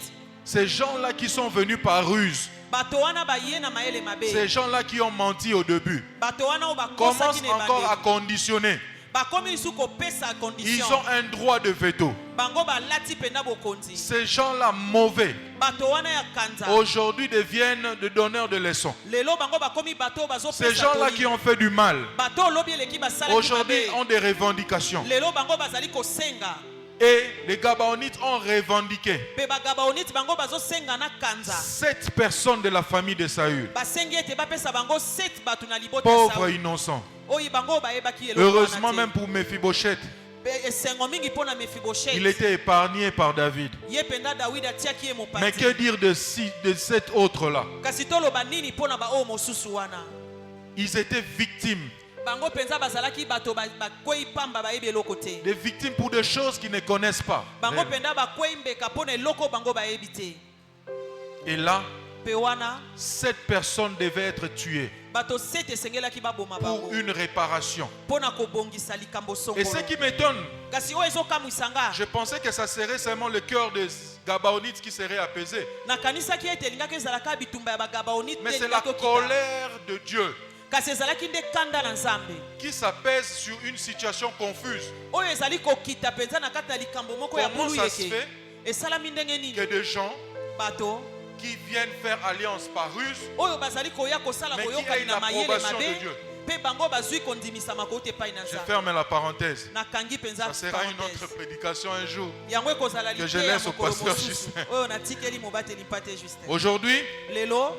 Ces gens-là qui sont venus par ruse, Bato wana baye na maele mabe. ces gens-là qui ont menti au début, Bato wana o commencent bakosaki na encore à ebandeli. conditionner. Bakomi lisu kopesa Ils condition. ont un droit de veto. Bango balati pena bokonzi. Ces gens-là mauvais, Bato wana ya kanza. aujourd'hui deviennent des donneurs de leçons. Lelo bango bakomi bato bazo Ces pesa gens-là toli. qui ont fait du mal, Bato lobi eleki basala aujourd'hui ont des revendications. Lelo bango bazali kosenga. Et les Gabaonites ont revendiqué Pe bagabaonite bango bazo senga na kanza. 7 personnes de la famille de Saül. Basengi ete bapesa bango 7 bato na libota Pauvres Saul. innocents. Oyi bango bayebaki eloko Heureusement wana même te. pour Mephibosheth, Esengo mingi pona Mephibosheth. il était épargné par David. Ye penda David atiaki ye Mais mopanzi. que dire de 7 autres-là? Kasi toloba nini pona ba o mosusu wana. Ils étaient victimes. Bango penza bazalaki bato bakwei pamba bayebi eloko te. Des victimes pour des choses qu'ils ne connaissent pas. Bango penda bakwei mbeka pona eloko bango bayebi te. Et là, Pe wana 7 personnes devaient être tuées bato 7 esengelaki baboma pour bango une réparation. pona kobongisa likambo Et songolo. ce qui m'étonne, Kasi oyo ezokamwisanga. je pensais que ça serait seulement le cœur des Gabaonites qui serait apaisé. Nakanisaki ete elingaki ezalaka bitumba ya bagabaonite Mais te c'est la elingaki okita. colère de Dieu Kasi ezalaki nde kanda na Nzambe. qui s'apaise sur une situation confuse. Oyo ezali kokita penza na kati ya likambo moko ya Comment bulu ça se yeke. fait Esalami ndenge que nini? des gens Bato qui viennent faire alliance par ruse, oyo bazali koya kosala mais qui boyokani aient na mayele l'approbation de mabe Dieu. mpe bango bazwi kondimisama kouta epai na Je Nzambe. ferme la parenthèse. Nakangi penza Ça sera une autre parenthèse. prédication un jour. Yango ekozala Que je like ya laisse au mokolo pasteur mosusu Justin. oyo natikeli mobateli mpate Justin. Aujourd'hui, Lelo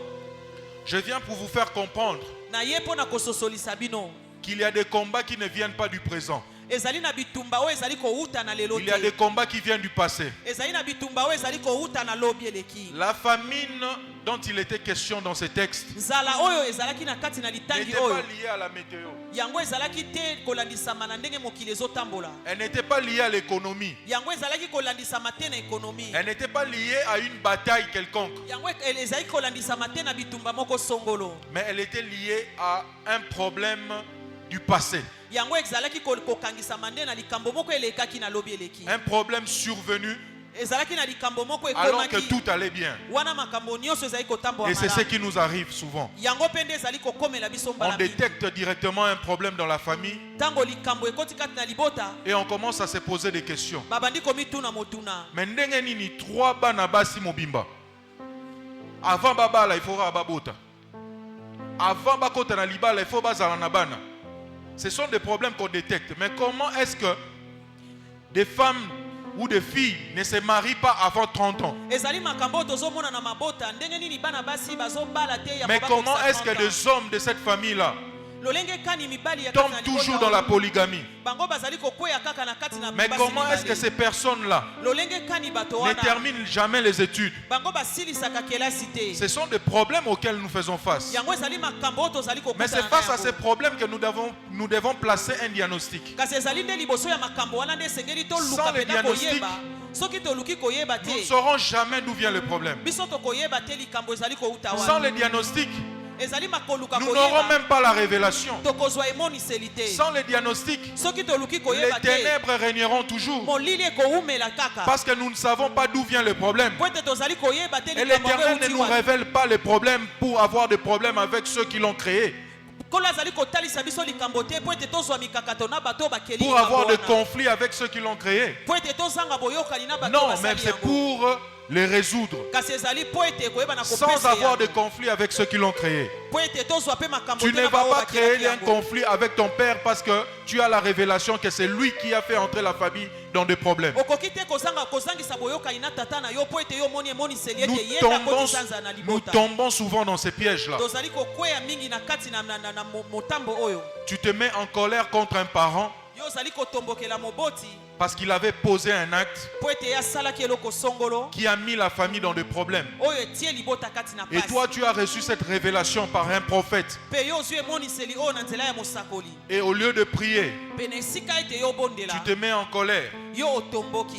je viens pour vous faire comprendre naye mpo na kososolisa bino qu'il y a des combats qui ne viennent pas du présent. ezali na bitumba oyo ezali kouta na lelo Il y a des te. combats qui viennent du passé. Ezali na bitumba oyo ezali kouta na lobi eleki. La famine dont il était question dans ce texte Nzala oyo ezalaki na kati na litangi n'était pas oyo liée à la météo. yango ezalaki te kolandisama na ndenge mokili ezotambola. Elle n'était pas liée à l'économie. Yango ezalaki kolandisama te na ekonomi. Elle n'était pas liée à une bataille quelconque. Yango ezalaki kolandisama te na bitumba moko songolo. Mais elle était liée à un problème du passé. Yango ezalaki kokangisama nde na likambo moko elekaki na lobi eleki. Un problème survenu Ezalaki na likambo moko alors que ekomaki tout allait bien. wana makambo nyonso ezali kotambola Et c'est ce malamu. qui nous arrive souvent. Yango pende ezali kokomela biso On mbala mingi. détecte directement un problème dans la famille Tango likambo ekoti kati na libota et on commence à se poser des questions. babandi komituna motuna. Mais ndenge nini 3 bana basi mobimba. Avant babala il faudra babota. Avant bakota na libala il faut bazala na bana. Ce sont des problèmes qu'on détecte. Mais comment est-ce que des femmes ou de filles ne se marient pas avant 30 ans. Mais comment est-ce que des hommes de cette famille-là tombent toujours dans la polygamie? Mais comment est-ce que ces personnes-là ne terminent jamais les études? Ce sont des problèmes auxquels nous faisons face. Mais c'est face à ces problèmes que nous devons placer un diagnostic. Sans le diagnostic, nous ne saurons jamais d'où vient le problème. Sans le diagnostic, nous n'aurons même pas la révélation. Sans le diagnostic, les ténèbres régneront toujours. Parce que nous ne savons pas d'où vient le problème. Et l'Éternel ne nous révèle pas les problèmes pour avoir des problèmes avec ceux qui l'ont créé. Pour avoir des conflits avec ceux qui l'ont créé. Non, mais c'est pour les résoudre. Sans avoir de conflit avec ceux qui l'ont créé. Tu ne vas pas créer un conflit avec ton père parce que tu as la révélation que c'est lui qui a fait entrer la famille dans des problèmes. Nous tombons souvent dans ces pièges-là. Tu te mets en colère contre un parent parce qu'il avait posé un acte qui a mis la famille dans des problèmes. Et toi, tu as reçu cette révélation par un prophète. Et au lieu de prier, tu te mets en colère.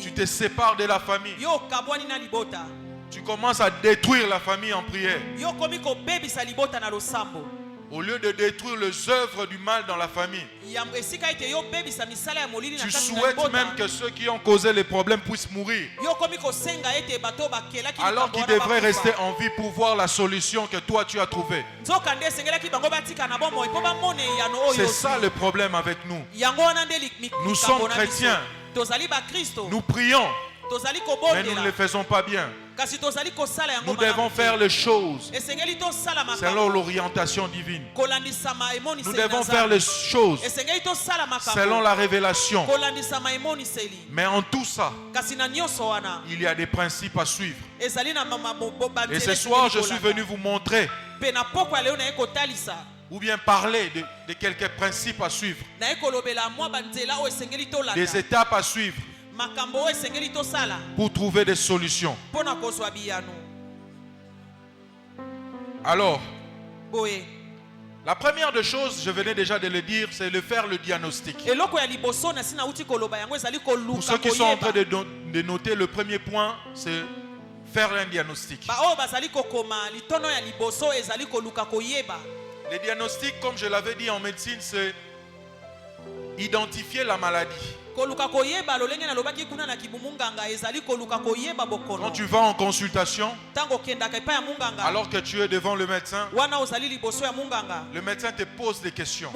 Tu te sépares de la famille. Tu commences à détruire la famille en prière. Au lieu de détruire les œuvres du mal dans la famille, tu souhaites même que ceux qui ont causé les problèmes puissent mourir. Alors qu'ils devraient rester en vie pour voir la solution que toi tu as trouvée. C'est ça le problème avec nous. Nous sommes chrétiens. Nous prions. Mais nous ne le faisons pas bien. Nous devons faire les choses selon l'orientation divine. Nous devons faire les choses selon la révélation. Mais en tout ça, il y a des principes à suivre. Et ce soir, je suis venu vous montrer ou bien parler de quelques principes à suivre, des étapes à suivre pour trouver des solutions. Alors, la première des choses, je venais déjà de le dire, c'est de faire le diagnostic. Pour ceux qui sont en train de noter, le premier point, c'est faire un diagnostic. Le diagnostic, comme je l'avais dit en médecine, c'est identifier la maladie. Quand tu vas en consultation, alors que tu es devant le médecin, le médecin te pose des questions.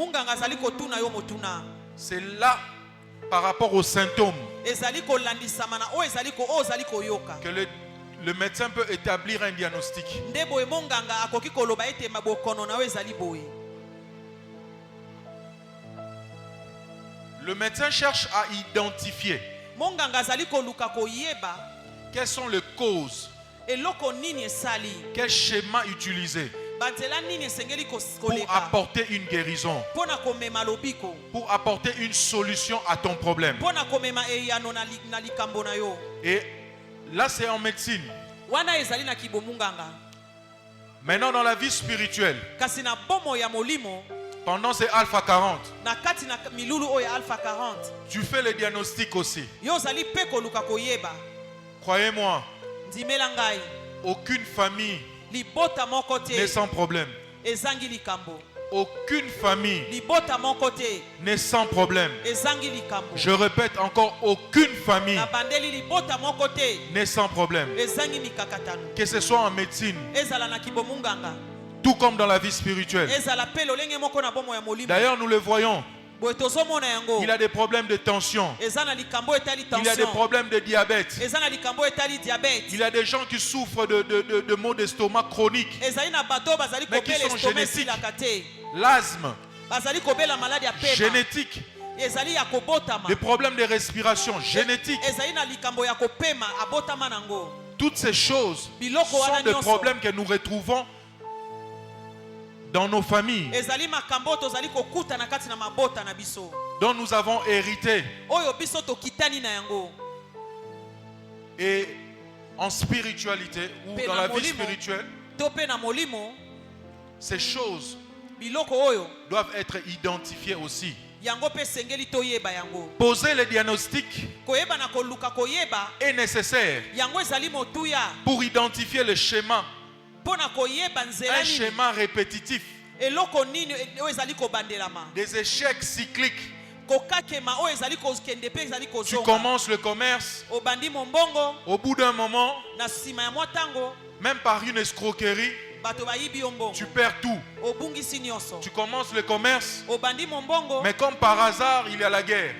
C'est là, par rapport aux symptômes, que le médecin peut établir un diagnostic. Le médecin cherche à identifier quelles sont les causes, quel schéma utiliser pour apporter une guérison, pour apporter une solution à ton problème. Et là, c'est en médecine. Maintenant, dans la vie spirituelle, pendant ces Alpha 40, tu fais le diagnostic aussi. Croyez-moi, aucune famille n'est sans problème. Aucune famille n'est sans problème. Je répète encore, aucune famille n'est sans problème. Que ce soit en médecine, tout comme dans la vie spirituelle. D'ailleurs, nous le voyons. Il a des problèmes de tension. Il a des problèmes de diabète. Il y a des gens qui souffrent de maux d'estomac chroniques, mais qui sont génétiques. L'asthme, génétique. ezali ya kobotama des problèmes de respiration génétique. ezali na likambo ya kopema abotama nango. Toutes ces choses Biloko wana sont des nyonso. problèmes que nous retrouvons dans nos familles, ezali makambo tozali kokuta na kati na mabota na biso dont nous avons hérité. oyo biso tokitani na yango. Et en spiritualité ou Pe dans na la vie molimo, spirituelle, to pe na molimo ces choses biloko oyo doivent être identifiées aussi. yango pe sengeli toyeba yango. Poser le diagnostic Koyeba na koluka koyeba est nécessaire yango ezali motuya pour identifier le schéma, pona koyeba nzela un nini schéma répétitif, eloko nini oyo ezali kobandelama des échecs cycliques. kokakema oyo ezali kokende pe ezali Tu kozonga. commences le commerce, Obandi mombongo au bout d'un moment, na sima ya mwa ntango même par une escroquerie, bato bayibi yo mbongo tu perds tout. obungisi nyonso. Tu commences le commerce, Obandi mombongo mais comme par hasard, il y a la guerre.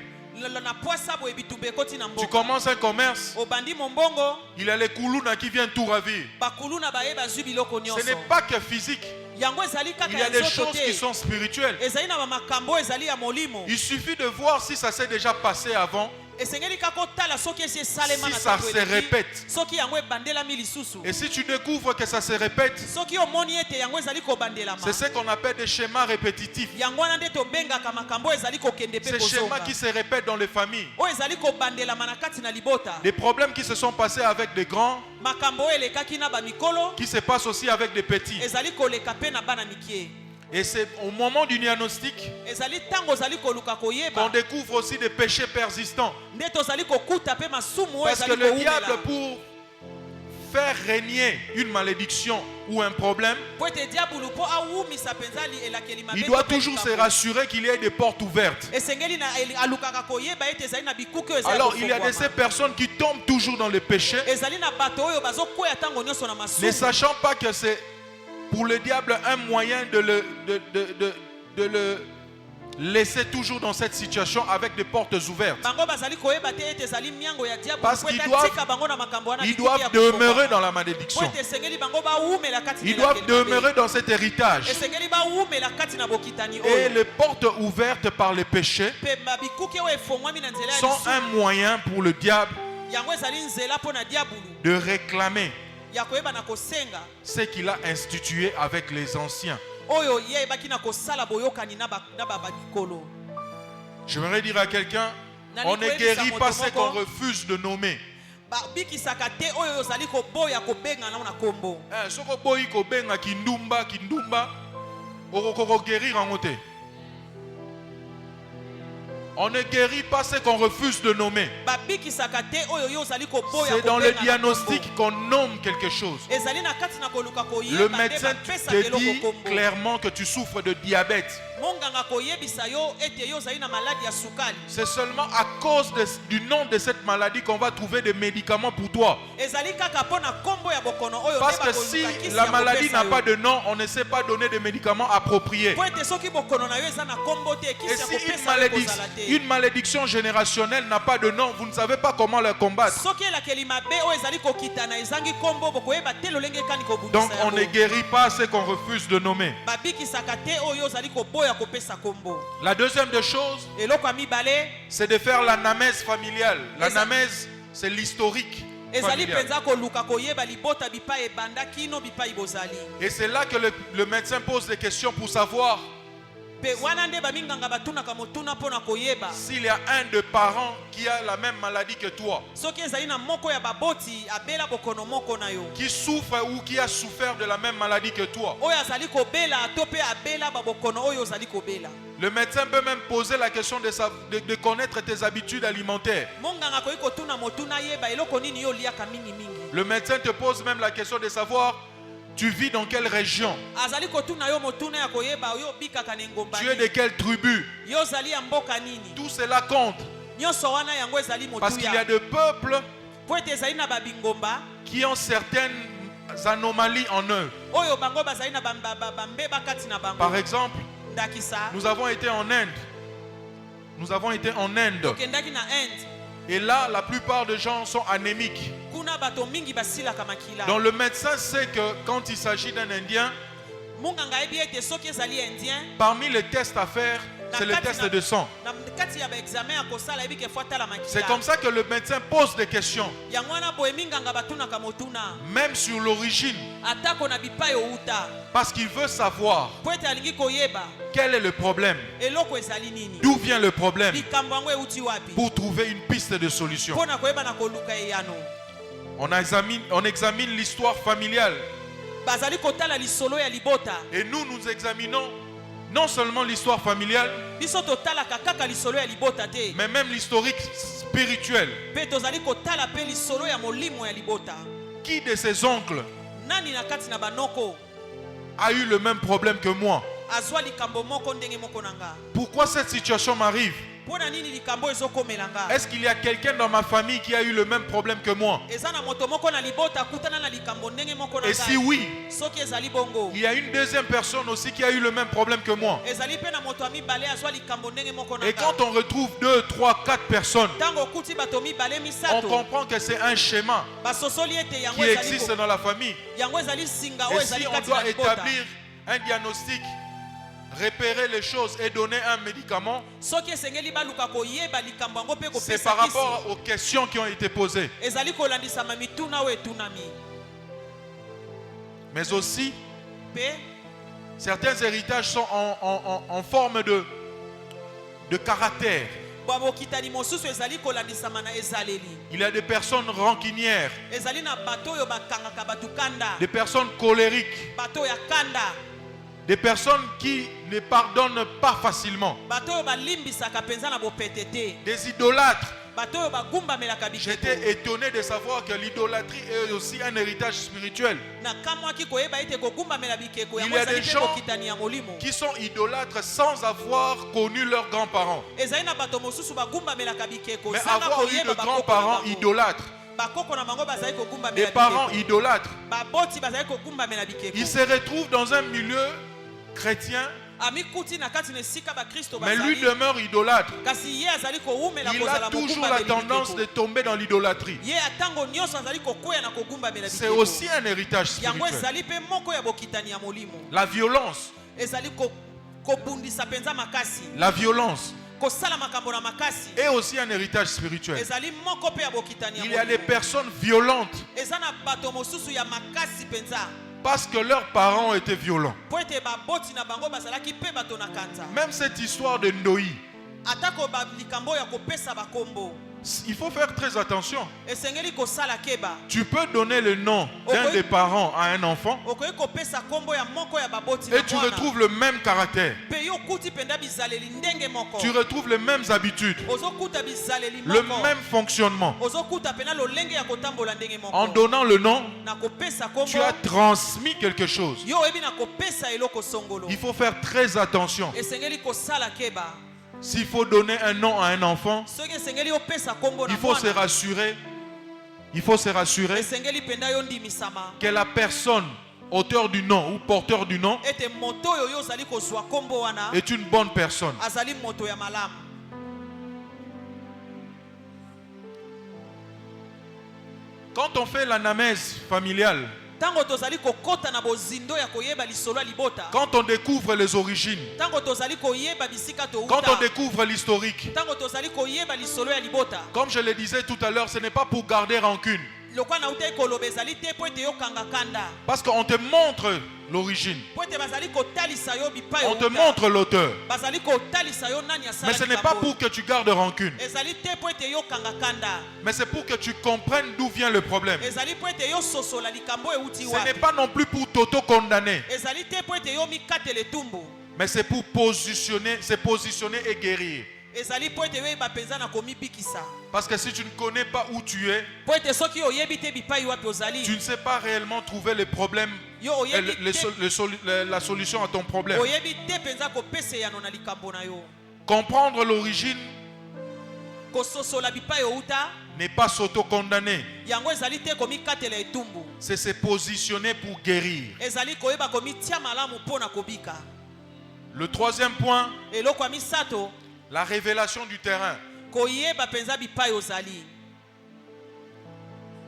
na poisa boye bitumba ekoti na Tu mboka. commences un commerce, Obandi mombongo il y a les Koulouna qui viennent tout ravir. bakulu na baye bazwi biloko Ce nyonso. n'est pas que physique, yango ezali il kaka y a ya des nzoto choses qui te sont spirituelles. ezali na bamakambo ezali ya molimo. Il suffit de voir si ça s'est déjà passé avant, esengeli kaka otala soki esi esalema si na ça ntango se eleki, répète. soki yango ebandelami lisusu. Et si tu découvres que ça se répète, soki omoni ete yango ezali kobandelama c'est ce qu'on appelle des schémas répétitifs. yango wana nde tobengaka makambo ezali kokende pe Ces schémas kozonga qui se répètent dans les familles. oyo ezali kobandelama na kati na libota. Des problèmes qui se sont passés avec des grands, makambo oyo elekaki na bamikolo qui se passent aussi avec des petits. ezali koleka pe na bana mikie. Et c'est au moment du diagnostic ezali ntango ozali koluka qu'on koyeba découvre aussi des péchés persistants. nde tozali kokuta pe masumu oyo Parce que ezali le diable, koumela pour faire régner une malédiction ou un problème, po ete diabulu mpo awumisa mpenza elakeli mabe il doit to pe toujours se likambo. rassurer qu'il y ait des portes ouvertes. esengeli na alukaka koyeba ete ezali na bikuke oyo ezali Alors il y a de ces kofungwama. personnes qui tombent toujours dans le péché, ezali na bato oyo bazokweya ntango nyonso na ne masumu sachant pas que c'est pour le diable un moyen de le laisser toujours dans cette situation avec des portes ouvertes. bango bazali koyeba te ete ezali miango ya diabulu Parce po qu'ils ete doivent- atika bango na makambo wana Ils bikuke ya doivent kofungwama. demeurer dans la Po malédiction. ete esengeli bango bawumela kati na Ils doivent elakeli mabe. demeurer dans cet héritage. esengeli bawumela kati na bokitani Et oyo les portes ouvertes par les péchés mpe bikuke oyo efongwami na nzela ya sont lisumu. un moyen pour le diable yango ezali nzela mpo na diabulu de réclamer ya koyeba na kosenga ce qu'il a institué avec les anciens. oyo ye ayebaki na kosala boyokani na babikolo. J'aimerais dire à quelqu'un, Nani on ne kweli guérit sa pas moto ce qu'on moko? refuse de nommer. babikisaka te oyo ozali koboya kobengana na kombo. Soko boyi kobenga kindumba okoko guérir en côté. On ne guérit pas ce qu'on refuse de nommer. babikisaka te oyo yo ozali koboya C'est dans le kobenga na diagnostic kombo. qu'on nomme quelque chose. ezali na kati na koluka Le koyeba nde médecin bapesaka te eloko dit kombo. clairement que tu souffres de diabète. monganga koyebisa yo ete yo ozali na maladi ya sukali. C'est seulement à cause du nom de cette maladie qu'on va trouver des médicaments pour toi. ezali kaka mpo na kombo ya bokono oyo Parce nde que si bakolukakisi la ya maladie kopesa n'a pas yo. de nom, on ne sait pas donner des médicaments appropriés. po ete soki bokono na yo eza na kombo te Et ekisi ya si kopesa yo kozala te. une malédiction générationnelle n'a pas de nom, vous ne savez pas comment la combattre. soki elakeli mabe oyo ezali kokitana ezangi kombo bokoyeba te lolenge ekani Donc kobundisa on ne yango. guérit pas ce qu'on refuse de nommer. babikisaka te oyo ozali koboya kopesa kombo. La deuxième des choses, eloko ya mibale c'est de faire l'anamnèse familiale. ça- L'anamnèse, c'est l'historique ezali familial. mpenza koluka koyeba libota bipai ebanda kino bipai bozali. Et c'est là que le médecin pose des questions pour savoir mpe wana nde baminganga batunaka motuna mpo na koyeba s'il y a un de parents qui a la même maladie que toi, soki ezali na moko ya baboti abela bokono moko na yo qui souffre ou qui a souffert de la même maladie que toi. oyo azali kobela to mpe abela babokono oyo ozali kobela. Le médecin peut même poser la question de connaître tes habitudes alimentaires. monganga akoki kotuna motuna yeba eloko nini yo oliaka mingimingi. Le médecin te pose même la question de savoir tu vis dans quelle région, azali kotuna yo motuna ya koyeba yo obikaka na engomba tu es de nini. quelle tribu. yo ozali ya mboka nini. Tout cela compte nyonso wana yango ezali parce qu'il y a motuya des peuples po ete ezali na babingomba qui ont certaines anomalies en eux. oyo bango bazali na bambeba kati na bango. Par exemple, ndakisa nous avons été en Inde. Nous avons été en Inde. okendaki na Inde Et là, la plupart des gens sont anémiques. kuna bato mingi basilaka makila. Donc le médecin sait que quand il s'agit d'un Indien, munganga ayebi ete soki ezali indien parmi les tests à faire, C'est le test de sang. Na kati ya ba examen ya kosala ebi ke fatala makila. C'est comme ça que le médecin pose des questions. Yango wana boye minganga batuna kamotuna. Même sur l'origine. Atako na bipai outa. Parce qu'il veut savoir Po ete alingi koyeba. quel est le problème. Eloko ezali nini? D'où vient le problème? Likambo yango euti wapi? Pour trouver une piste de solution. Po na koyeba na koluka eyano. On examine l'histoire familiale. Bazali kotala lisolo ya libota. Et nous examinons non seulement l'histoire familiale, Biso totala kaka lisolo ya libota te. mais même l'historique spirituel. Pe tozali kotala pe lisolo ya molimo ya libota. Qui de ses oncles Nani na kati na banoko a eu le même problème que moi? azwa likambo moko ndenge moko nanga? Pourquoi cette situation m'arrive? Pona nini likambo ezokomelanga? Est-ce qu'il y a quelqu'un dans ma famille qui a eu le même problème que moi? Eza na moto moko na libota kutana na likambo ndenge moko nanga? Et si oui, Soki ezali bongo. il y a une deuxième personne aussi qui a eu le même problème que moi. Ezali pe na moto amibale azwa likambo ndenge moko nanga. Et quand on retrouve 2, 3, 4 personnes, Tango kuti bato mibale on misato. comprend que c'est un schéma Basosoli ete yango qui ezali existe dans la famille. yango ezali singa o Et ezali si on kati na doit libota. établir un diagnostic, repérer les choses et donner un médicament, Soki esengeli baluka koyeba likambo yango pe c'est kopesa par kisi. rapport aux questions qui ont été posées. Ezali kolandisa mituna o etunami. Mais aussi, Pe certains héritages sont en forme de caractère. babokitani mosusu ezali kolandisama na ezaleli. Il y a des personnes rancunières, Ezali na bato oyo bakangaka batu kanda. des personnes colériques, Bato ya kanda. des personnes qui ne pardonnent pas facilement, Bato oyo balimbisaka penza na bopetete. des idolâtres. Bato oyo bagumbamelaka bikeko. J'étais étonné de savoir que l'idolâtrie est aussi un héritage spirituel. Na kamwaki koyeba ete kogumbamela bikeko Il yango y a ezali des pe gens bokitani ya molimo. qui sont idolâtres sans avoir connu leurs grands-parents. Ezali na bato mosusu bagumbamelaka bikeko Mais zanga avoir eu de koyeba bakoko na grands-parents bango. idolâtres, Bakoko na bango bazali des kogumbamela parents bikeko. idolâtres, Baboti bazali kogumbamela bikeko. ils se retrouvent dans un milieu chrétien, Amikuti na kati na esika bakristo mais lui bazali. demeure idolâtre. Kasi ye azali kowumela Il kozala a toujours la mogumbameli tendance bikeko. de tomber dans l'idolâtrie. Ye atango nyonso azali kokwea na kogumbamela C'est bikeko. aussi un héritage Yango spirituel. ezali pe moko ya bokitani ya molimo. La violence, Ezali kobundisa penza makasi. la violence Kosala makambo na makasi. est aussi un héritage spirituel. Ezali moko pe ya bokitani ya Il y a des molimo. personnes violentes Eza na bato mosusu ya makasi penza. parce que leurs parents ont été violents. Po ete baboti na bango bazalaki pe bato na kanza. Même cette histoire de Ndoi, Atako ba likambo ya kopesa bakombo. il faut faire très attention. Esengeli kosala keba. Tu peux donner le nom d'un Ok. des parents à un enfant Okoki kopesa kombo ya moko ya baboti na et tu mwana. retrouves le même caractère. Pe yo kuti penda bizaleli ndenge moko. Tu retrouves les mêmes habitudes, Ozokuta bizaleli le moko. même fonctionnement. Ozokuta pena lolenge ya kotambola ndenge moko. En donnant le nom, Na kopesa kombo. tu as transmis quelque chose. Yo ebi na kopesa eloko songolo. Il faut faire très attention. Esengeli kosala keba. S'il faut donner un nom à un enfant, Soki esengeli opesa kombo na il faut se mwana. rassurer. Il faut se rassurer Esengeli penda yo ndimisama. que la personne, auteur du nom ou porteur du nom, Ete moto oyo yo ozali kozwa kombo wana. est une bonne personne. Azali moto ya malamu. Quand on fait l'anamnèse familiale, Tango tozali kokota na bozindo ya koyeba lisolo ya libota. quand on découvre les origines, Tango tozali koyeba bisika to quand on uta. découvre l'historique, Tango tozali koyeba lisolo ya libota. comme je le disais tout à l'heure, ce n'est pas pour garder rancune. Lokwa na uta ekoloba ezali te po ete yo kanga kanda. Parce qu'on te montre l'origine, Po ete bazali kotalisa yo bipai on te outa. montre l'auteur. Bazali kotalisa yo nani asala Mais ce n'est pas likambo. pour que tu gardes rancune, Ezali te po ete yo kanga kanda. mais c'est pour que tu comprennes d'où vient le problème. Ezali po ete yo sosola likambo euti Ce wapi. n'est pas non plus pour t'auto-condamner, Ezali te po ete yo mikatela etumbu. mais c'est pour se positionner et guérir. Ezali po ete yo yeba penza na komibikisa. Parce que si tu ne connais pas où tu es, Po ete soki oyebi te bipai wapi tu ozali. ne sais pas réellement trouver les problèmes, Yo oyebi te. la solution à ton problème. Oyebi te penza kopesa yano na likambo na yo. Comprendre l'origine Kososola bipai outa. n'est pas s'auto-condamner, Yango ezali te komikatela etumbu. c'est se positionner pour guérir. Ezali koyeba komitia malamu pona kobika. Le troisième point, Eloko ya misato. la révélation du terrain. Koyeba penza bipai ozali.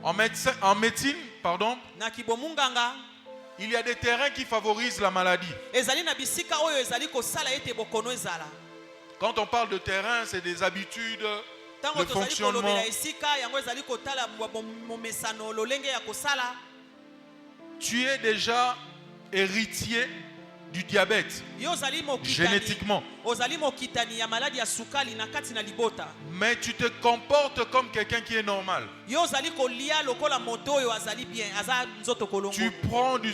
En médecine, Na kibomunganga. il y a des terrains qui favorisent la maladie. Ezali na bisika oyo ezali kosala ete bokono ezala. Quand on parle de terrain, c'est des habitudes, Tango le tozali fonctionnement. kolobela esika yango ezali kotala momesano lolenge ya kosala. Tu es déjà héritier du diabète, Yo ozali mokitani. génétiquement. Ozali mokitani ya maladi ya sukali na kati na libota. Mais tu te comportes comme quelqu'un qui est normal. Yo ozali kolia lokola moto oyo azali bien, aza nzoto kolongo. Tu prends du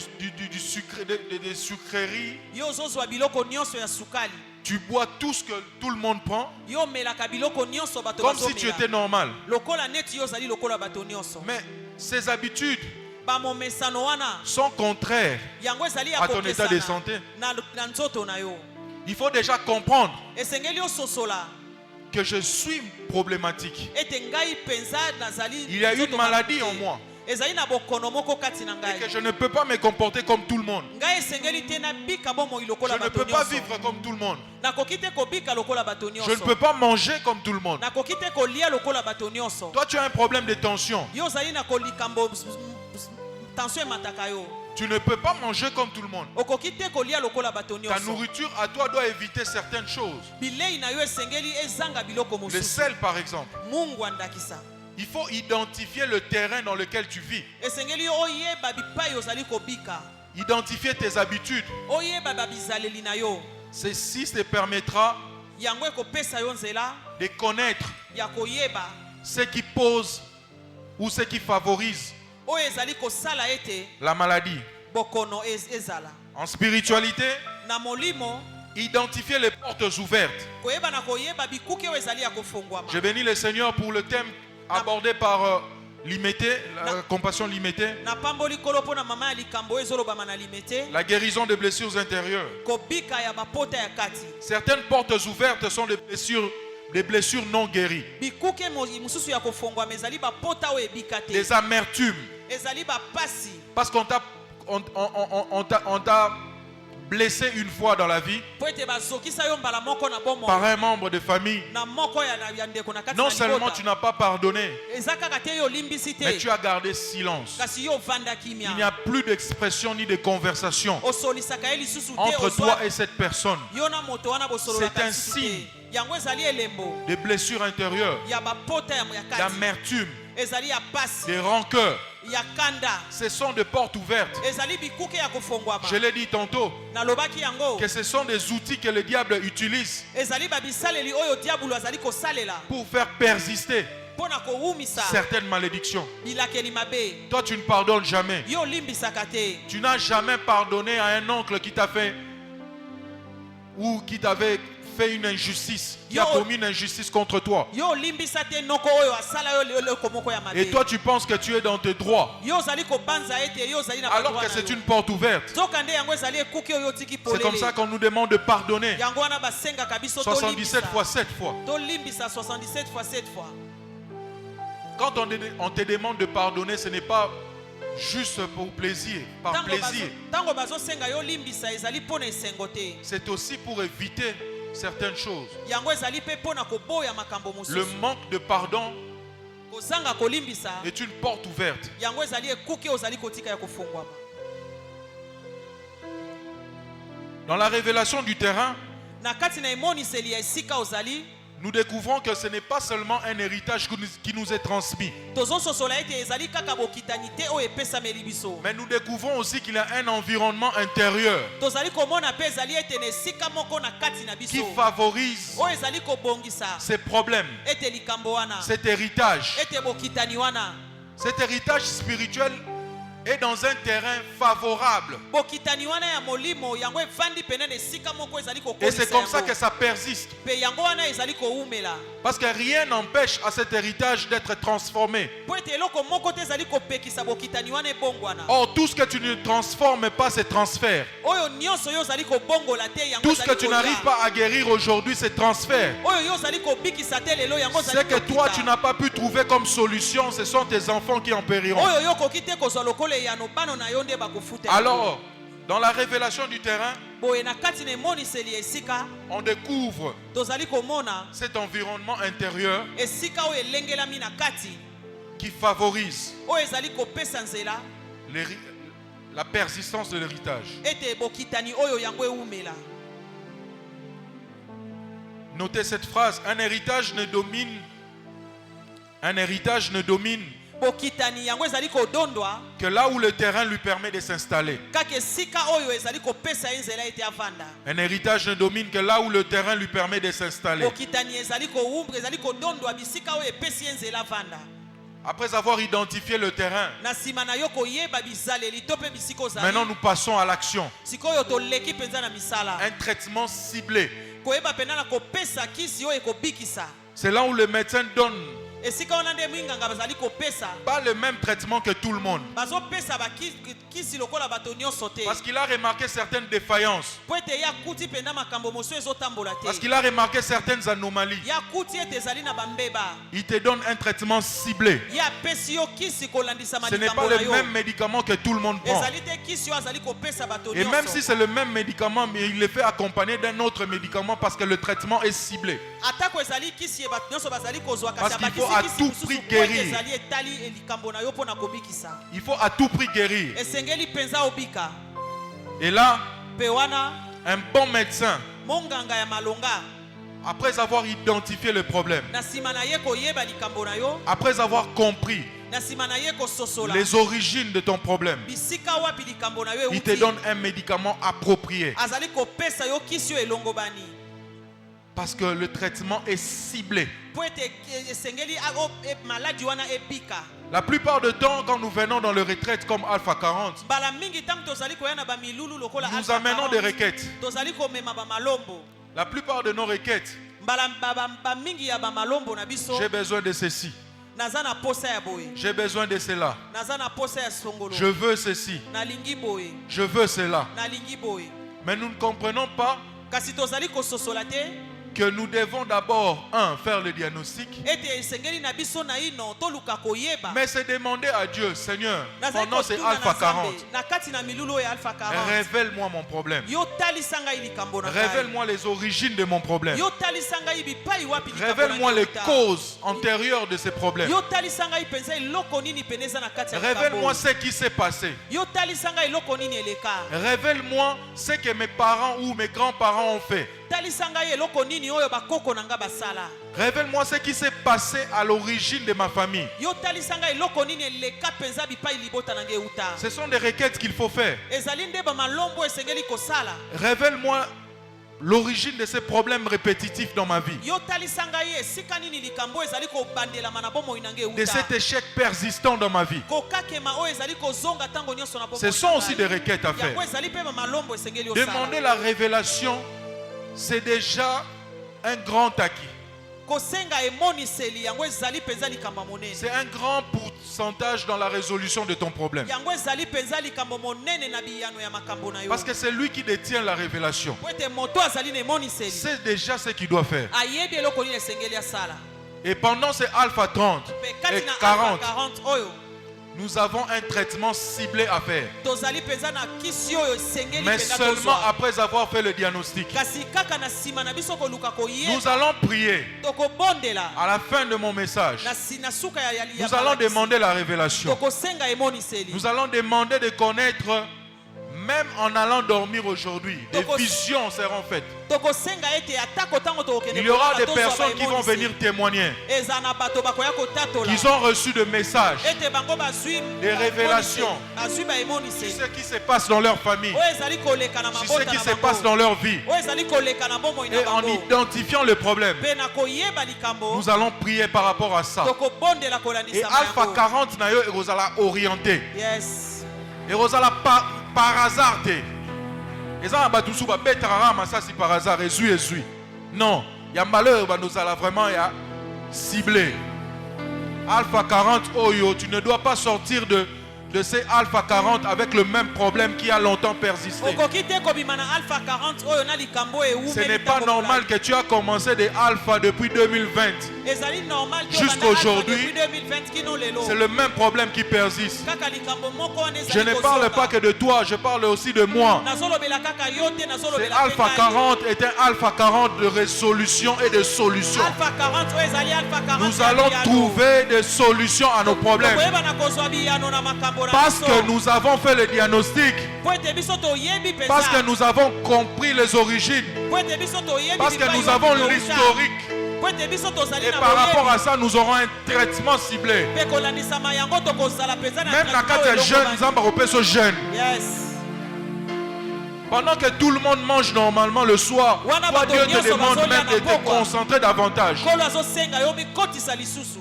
sucre, des sucreries. Yo ozozwa biloko nyonso ya sukali. Tu bois tout ce que tout le monde prend. Yo melaka biloko nyonso bato Comme si bazomela. tu étais normal. Lokola neti yo ozali lokola bato nyonso. Mais ces habitudes Ba momesano wana sont contraires yango ezali ya à ton état de kokesana santé. na nzoto na yo. Il faut déjà comprendre Esengeli ososola que je suis problématique. ete ngai penza nazali. Il y a une nzoto maladie mabe en te. moi. Ezali na bokono moko kati na Et ngai. que je ne peux pas me comporter comme tout le monde. Ngai esengeli te na bika bomo Je lokola ne bato peux pas nyonso. vivre comme tout le monde. Nakoki te kobika lokola bato Je ne nyonso. peux pas manger comme tout le monde. Nakoki te kolia lokola bato nyonso. Toi, tu as un problème de tension. Yo ozali na kolikambo tension emataka yo. Tu ne peux pas manger comme tout le monde. Okoki te kolia lokola bato Ta nyonso. nourriture à toi doit éviter certaines choses. Bilei na yo esengeli ezanga biloko Le mosusu. sel, par exemple. Mungu andakisa. Il faut identifier le terrain dans lequel tu vis. Esengeli oyeba bipai ozali kobika. Identifier tes habitudes. Oyeba babizaleli na yo. Ceci te permettra Yango ekopesa yo nzela de connaître ya koyeba ce qui pose ou ce qui favorise oyo ezali kosala ete la maladie. bokono ezala. En spiritualité, Na molimo identifier les portes ouvertes. koyeba na koyeba bikuki oyo ezali ya kofungwama. Je bénis le Seigneur pour le thème abordé par Limité, la compassion limitée, Na pamboli kolo pona mama ya likambo ezolobama na limete la guérison des blessures intérieures. kobika ya bapota ya kati. Certaines portes ouvertes sont des blessures non guéries, Bikuki mosusu ya kofungwama ezali bapota oyo ebika te. des amertumes. Ezali bapasi. Parce qu'on t'a blessé une fois dans la vie Po ete bazokisa yo mbala moko na bomo. par un membre de famille. Na moko ya ndeko na kati Non na seulement libota. tu n'as pas pardonné, Eza kaka te yo limbisi mais te. tu as gardé silence. Kasi yo vanda Il n'y kimia. a plus d'expression ni de conversation Osolisaka ye lisusu te entre ozwa. toi et cette personne. Yo na moto wana bosololaka C'est un lisusu signe. te. Yango ezali elembo Des blessures intérieures, ya bapota ya kati. d'amertume, Ezali ya pasi. des rancœurs. Ya kanda. Ce sont des portes ouvertes. Ezali bikuke ya kofongwama. Je l'ai dit tantôt, Nalobaki yango. que ce sont des outils que le diable utilise Ezali babisaleli oyo diabolo azali kosalela. pour faire persister Pona koumisa. certaines malédictions. Bilakeli mabe. Toi, tu ne pardonnes jamais. Yo limbisaka te. Tu n'as jamais pardonné à un oncle qui t'a fait ou qui t'avait fait une injustice, qui a commis une injustice contre toi. Yo limbisa te noko oyo asala yo le komoko ya mabe. Et toi, tu penses que tu es dans tes droits, Yo zali kobanza ete yo zali na alors badwa que na c'est yo. une porte ouverte. Zokande yango ezali ekuki oyo tiki C'est comme ça polele. qu'on nous demande de pardonner. Yango wana basenga kabiso to 77 fois 7 fois. To limbisa 77 fois 7 fois. Quand on te demande de pardonner, ce n'est pas juste pour plaisir, par plaisir. Tango bazo senga yo limbisa ezali pona esengo te. C'est aussi pour éviter certaines choses. Yango ezali pe pona koboya makambo Le mosusu. manque de pardon Kozanga kolimbisa. est une porte ouverte. Yango ezali ekuki ozali kotika ya kofungwama. Dans la révélation du terrain, Na kati na emoniseli ya esika ozali. nous découvrons que ce n'est pas seulement un héritage qui nous est transmis, Tozososola ete ezali kaka bokitani te oyo epesameli biso. mais nous découvrons aussi qu'il y a un environnement intérieur Tozali komona pe ezali ete na esika moko na kati na biso. qui favorise Oyo ezali kobongisa ces problèmes, ete likambo wana. cet héritage. Ete bokitani wana. Cet héritage spirituel est dans un terrain favorable. Bokitani wana ya molimo yango evandi pene na esika moko ezali Et kokolisa c'est comme ça yango. que ça persiste. Pe yango wana ezali koumela. Parce que rien n'empêche à cet héritage d'être transformé. Po ete eloko moko te ezali kopekisa bokitani wana ebongwana. Or, tout ce que tu ne transformes pas, c'est transfert. Oyo nyonso yo ezali kobongola te yango Tout ce que ezali tu n'arrives kolia. pas à guérir aujourd'hui, c'est transfert. Oyo yo ezali kobikisa te lelo yango Ce ezali que toi, kokita. tu n'as pas pu trouver comme solution, ce sont tes enfants qui en périront. Oyo yo koki te kozwa lokola eyano bano na yo nde bakofuta yango. Alors, dans la révélation du terrain, Boye na kati na emoniseli ya esika on découvre tozali komona cet environnement intérieur esika oyo elengelami na kati qui favorise oyo ezali kopesa nzela la persistance de l'héritage. ete bokitani oyo yango eumela. Notez cette phrase. Un héritage ne domine bokitani yango ezali kodondwa que là où le terrain lui permet de s'installer. kaka esika oyo ezali kopesa nzela ete avanda. Un héritage ne domine que là où le terrain lui permet de s'installer. bokitani ezali koumbra ezali kodondwa bisika oyo epesi nzela avanda. Après avoir identifié le terrain, na sima na yo koyeba bizaleli to pe bisika ozali. maintenant nous passons à l'action. sikoyo toleki penza na misala. Un traitement ciblé. koyeba pena na kopesa kisi oyo ekobikisa. C'est là où le médecin donne esika wana nde mwinganga bazali kopesa. pas le même traitement que tout le monde. bazopesa bakisi lokola bato nyonso te. Parce qu'il a remarqué certaines défaillances. po ete ya kuti penda makambo mosusu ezotambola te. Parce qu'il a remarqué certaines anomalies. ya kuti ete ezali na bambeba. Il te donne un traitement ciblé. ya pesi yo kisi kolandisa Ce n'est malikambo pas na le yo. même médicament que tout le monde prend. ezali te kisi yo azali kopesa bato Et même si nyonso. c'est le même médicament, mais il est fait accompagner d'un autre médicament parce que le traitement est ciblé. atako ezali kisi ye bato nyonso bazali kozwa Parce kasi qu'il faut abakisi à kisi tout mosusu prix po ete guérir. ezali etali likambo na yo mpona kobikisa. Il faut à tout prix guérir. esengeli mpenza obika. Et là, mpe wana un bon médecin, monganga ya malonga après avoir identifié le problème, na nsima na ye koyeba likambo na yo, après avoir compris na nsima na ye kososola les origines de ton problème, bisika wapi likambo na yo il te euti, donne un médicament approprié. azali kopesa yo kisi oyo elongobani Parce que le traitement est ciblé. po ete esengeli maladi wana ebika. La plupart du temps, quand nous venons dans le retraite comme Alpha 40, mbala mingi ntango tozali koya na bamilulu lokola nous Alpha amenons 40, des requêtes. tozali komema bamalombo. La plupart de nos requêtes, mbala bamingi ya bamalombo na biso, j'ai besoin de ceci, naza na posa ya boye, j'ai besoin de cela, naza na posa ya songolo, je veux ceci, nalingi boye, je veux cela. nalingi boye. Mais nous ne comprenons pas kasi tozali kososola te que nous devons d'abord, faire le diagnostic, ete esengeli na biso na ino toluka koyeba. mais c'est demander à Dieu, Seigneur, Nazali pendant ces kotuna Alpha na 40, Nzambe, na kati na milulu ya Alpha 40, révèle-moi mon problème. yo talisa ngai likambo na ngai. Révèle-moi les origines de mon problème. yo talisa ngai bipai wapi likambo na Révèle-moi ngai les euta. causes antérieures de ces problèmes. yo talisa ngai penza eloko nini pene eza na kati ya Révèle-moi likambo. ce qui s'est passé. yo talisa ngai eloko nini eleka. Révèle-moi ce que mes parents ou mes grands-parents ont fait. talisa ngai eloko nini oyo bakoko na nga basala. Révèle-moi ce qui s'est passé à l'origine de ma famille. yo talisa ngai eloko nini eleka penza bipai libota na ngai euta. Ce sont des requêtes qu'il faut faire. ezali nde bamalombo esengeli kosala. Révèle-moi l'origine de ces problèmes répétitifs dans ma vie. yo talisa ngai esika nini likambo ezali kobandelama na bomoi na ngai De euta. cet échec persistant dans ma vie. kokakema oyo ezali kozonga ntango nyonso na bomoi Ce na sont ngai. aussi des requêtes à faire. yango ezali mpe bamalombo esengeli Demander osala. la révélation, c'est déjà un grand acquis. kosenga emoniseli yango ezali penza likambo monene. C'est un grand pourcentage dans la résolution de ton problème. yango ezali penza likambo monene na biyano ya makambo na yo. Parce que c'est lui qui détient la révélation. po ete moto azali na emoniseli C'est déjà ce qu'il doit faire. ayebi eloko nini esengeli asala. Et pendant ces Alpha 30 mpe et kati na 40, Alpha 40 oyo nous avons un traitement ciblé à faire. tozali penza na kisi oyo esengeli Mais penza seulement tozwa. après avoir fait le diagnostic. kasi kaka na nsima na biso koluka Nous koyeba allons prier. tokobondela À la fin de mon message, na suka ya nous allons demander la révélation. tokosenga emoniseli. Nous allons demander de connaître, même en allant dormir aujourd'hui, des Tokos- visions seront faites. tokosenga ete atako ntango tokokende Il y aura kolala, des tozwa personnes qui vont baemoniseli. venir témoigner eza na bato bakoya kotatola qu'ils ont reçu de messages, ete bango bazwi des révélations. bazwi sur baemoniseli ce qui se passe dans leur famille, oyo ezali koleka na sur ce mabota qui na se passe bango dans leur vie. oyo ezali koleka na bomoi na Et en bango identifiant le problème, mpe na koyeba likambo nous allons prier par rapport à ça. tokobondela Et kolandisa Alpha yango. 40 na yo ekozala orienté. yes Ekozala par hasard te. Eza na bato mosusu babetaka masasi par hasard ezwi. Non, ya malheur banozala vraiment ya ciblé. Alpha 40 oyo, tu ne dois pas sortir de ces Alpha 40 avec le même problème qui a longtemps persisté. okoki te kobima na Alpha 40 oyo na likambo Ce n'est pas normal que tu as commencé des Alpha depuis 2020. ezali normal to Jusqu'à banda Alpha aujourd'hui, depuis 2020 kino lelo C'est le même problème qui persiste. kaka likambo moko wana Je ezali ne parle pas que de toi, je parle aussi de moi. nazolobela kaka yo te C'est nazolobela mpe Alpha ngai. 40 est un Alpha 40 de résolution et de solution. Alpha 40 oyo ezali Alpha 40 Nous allons trouver des solutions à nos problèmes. koyeba na kozwa biyano na makambo Parce que nous avons fait le diagnostic. Parce que nous avons compris les origines. Parce que nous avons l'historique. Et par rapport à ça, nous aurons un traitement ciblé. Même la carte est jeune, nous avons jeune. Pendant que tout le monde mange normalement le soir, toi Dieu te demande même de te concentrer davantage.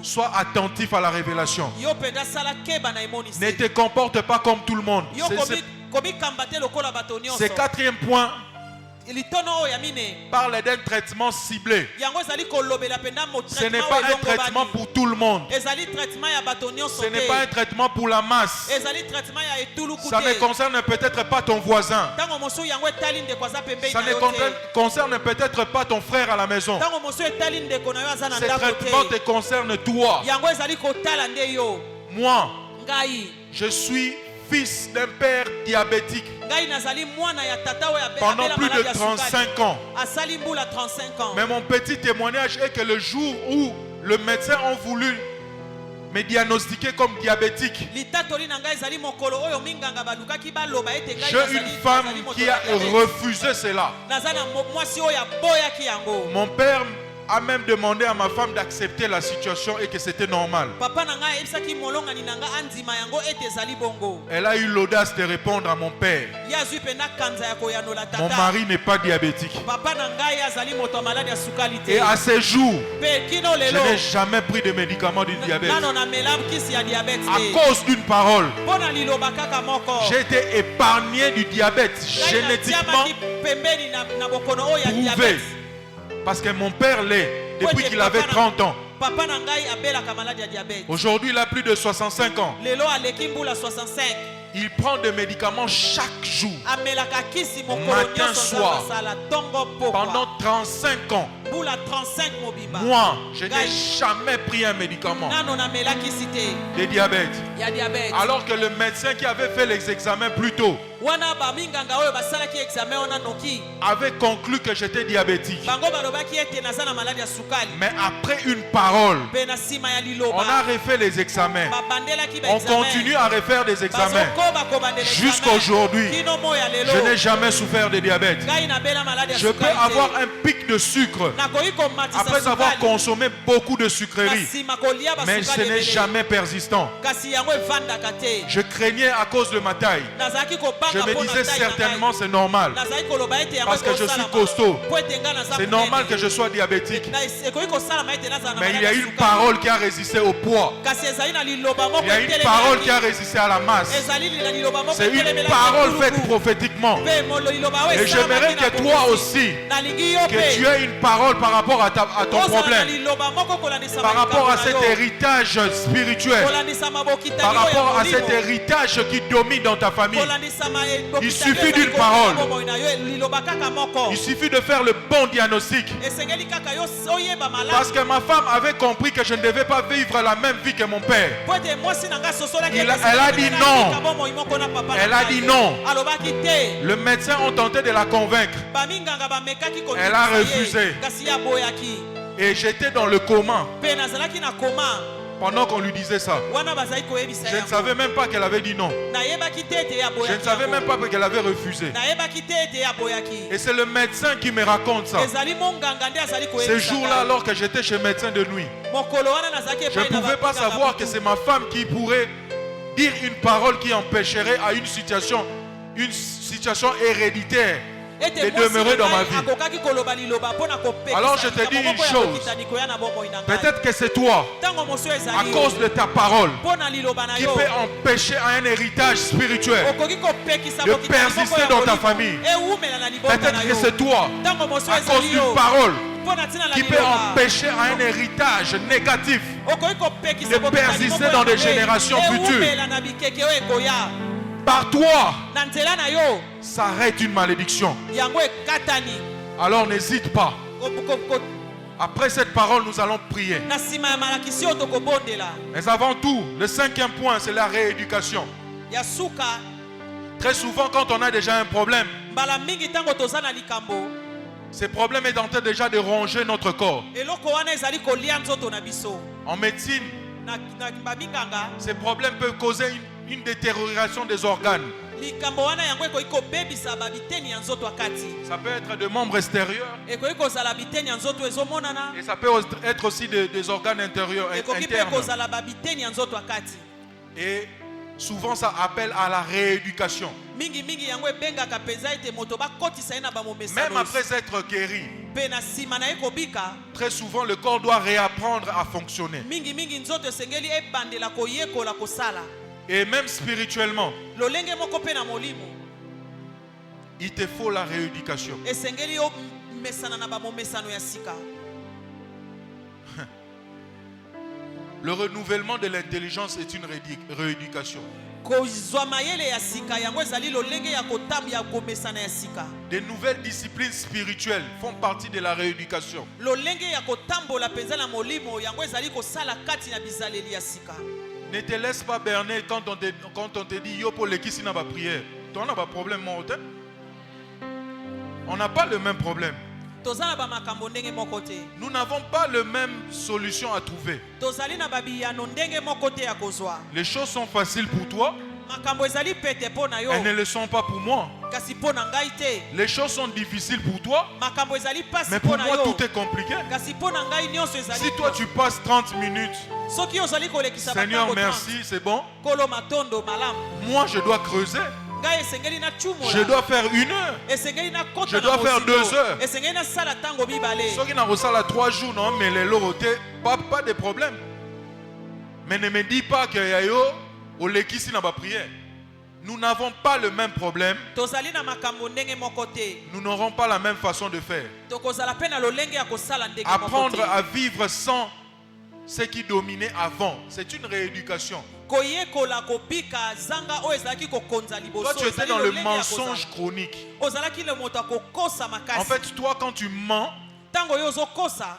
Sois attentif à la révélation. Ne te comporte pas comme tout le monde. C'est quatrième point. Parle d'un traitement ciblé. Ce n'est pas un traitement pour tout le monde. Ce n'est pas un traitement pour la masse. Ça ne concerne peut-être pas ton voisin. Ça ne concerne peut-être pas ton frère à la maison. Ce traitement te concerne toi. Moi, je suis fils d'un père diabétique pendant plus de 35 ans. Mais mon petit témoignage est que le jour où le médecin a voulu me diagnostiquer comme diabétique, j'ai une femme qui a refusé cela. Mon père a même demandé à ma femme d'accepter la situation et que c'était normal. Elle a eu l'audace de répondre à mon père. Mon mari n'est pas diabétique. Et à ce jour, je n'ai jamais pris de médicaments du diabète. À cause d'une parole, j'ai été épargné du diabète génétiquement prouvé. Parce que mon père l'est depuis qu'il avait 30 ans. Aujourd'hui, il a plus de 65 ans. Il prend des médicaments chaque jour, matin, soir, pendant 35 ans. Moi, je n'ai jamais pris un médicament de diabète. Alors que le médecin qui avait fait les examens plus tôt avait conclu que j'étais diabétique. Mais après une parole, on a refait les examens. On continue à refaire des examens. Jusqu'à aujourd'hui, je n'ai jamais souffert de diabète. Je peux avoir un pic de sucre après avoir consommé beaucoup de sucreries, mais ce n'est jamais persistant. Je craignais à cause de ma taille. Je me disais certainement c'est normal parce que je suis costaud. C'est normal que je sois diabétique. Mais il y a une parole qui a résisté au poids. Il y a une parole qui a résisté à la masse. C'est une parole faite prophétiquement. Et j'aimerais que toi aussi, que tu aies une parole par rapport à ton problème, par rapport à cet héritage spirituel, par rapport à cet héritage qui domine dans ta famille. Il suffit d'une parole. Il suffit de faire le bon diagnostic. Parce que ma femme avait compris que je ne devais pas vivre la même vie que mon père. Elle a dit non. Elle a dit non. Le médecin a tenté de la convaincre. Elle a refusé. Et j'étais dans le coma pendant qu'on lui disait ça. Je ne savais même pas qu'elle avait dit non. Je ne savais même pas qu'elle avait refusé. Et c'est le médecin qui me raconte ça. Ce jour-là, alors que j'étais chez le médecin de nuit, je ne pouvais pas savoir que c'est ma femme qui pourrait dire une parole qui empêcherait à une situation héréditaire de demeurer dans ma vie. Alors je te dis une chose. Peut-être que c'est toi, à cause de ta parole, qui peut empêcher à un héritage spirituel de persister dans ta famille. Peut-être que c'est toi, à cause d'une parole, qui peut empêcher à un héritage négatif de persister dans des générations futures. Par toi, s'arrête une malédiction. Alors n'hésite pas. Après cette parole, nous allons prier. Mais avant tout, le cinquième point, c'est la rééducation. Très souvent, quand on a déjà un problème, ce problème est en train déjà de ronger notre corps. En médecine, ces problèmes peuvent causer une détérioration des organes. likambo wana yango ekoki kobebisa babiteni ya nzoto ya kati. Ça peut être de membres extérieurs. Ekoki kozala biteni ya nzoto ezomonana. Et ça peut être aussi des organes intérieurs, Ekoki pe internes. kozala babiteni ya nzoto ya kati. Et souvent ça appelle à la rééducation. Mingi mingi yango ebengaka penza ete moto bakotisa ye na bamomesano. Même après être guéri, Pe na sima na ye kobika. très souvent le corps doit réapprendre à fonctionner. Mingi mingi nzoto esengeli ebandela koyekola kosala. Et même spirituellement, Lolenge moko pe na molimo. il te faut la rééducation. Esengeli yo mesana na bamomesano ya sika. Le renouvellement de l'intelligence est une rééducation. Kozwa mayele ya sika yango ezali lolenge ya kotambi ya komesana ya sika. Des nouvelles disciplines spirituelles font partie de la rééducation. Lolenge ya kotambola penza na molimo yango ezali kosala kati na bizaleli ya sika. Ne te laisse pas berner quand on te dit yo pour l'équipe na ba prière. Tu as pas problème mon hôtel. On n'a pas le même problème. Tozala ba makambo ndenge moko te. Nous n'avons pas le même solution à trouver. Tozali na babiyano ndenge moko te ya kozwa. Les choses sont faciles pour toi, Makambo ezali pete po na yo. elles ne le sont pas pour moi. Kasi po na ngai te. Les choses sont difficiles pour toi, Makambo ezali pasi mais po pour na moi yo. tout est compliqué. Kasi po na ngai nyonso ezali. Si toi tu passes 30 minutes, Soki ozali kolekisa Seigneur batango merci, c'est bon. Kolo matondo malamu. Moi je dois creuser, Ngai esengeli na chumola. je dois faire 1 heure. Esengeli na kota Je na dois faire mozindo. 2 heures. Esengeli na sala tango mibale. Ceux qui n'ont reçu la 3 jours, non, mais les lorotés, pas de problème. Mais ne me dis pas que yayo, au lekisi n'a pas prié. Nous n'avons pas le même problème. Tozali na makambo ndenge moko te. Nous n'aurons pas la même façon de faire. Tokozala pe na lolenge ya kosala ndenge moko te. Apprendre à vivre sans ce qui dominait avant, c'est une rééducation. Koyekola kobika zanga o ezalaki kokonza liboso. Toi, tu étais Ezali dans le lolenge ya mensonge kozala. chronique. Ozalaki le moto akokosa makasi. En fait, toi, quand tu mens, tango yo ozokosa,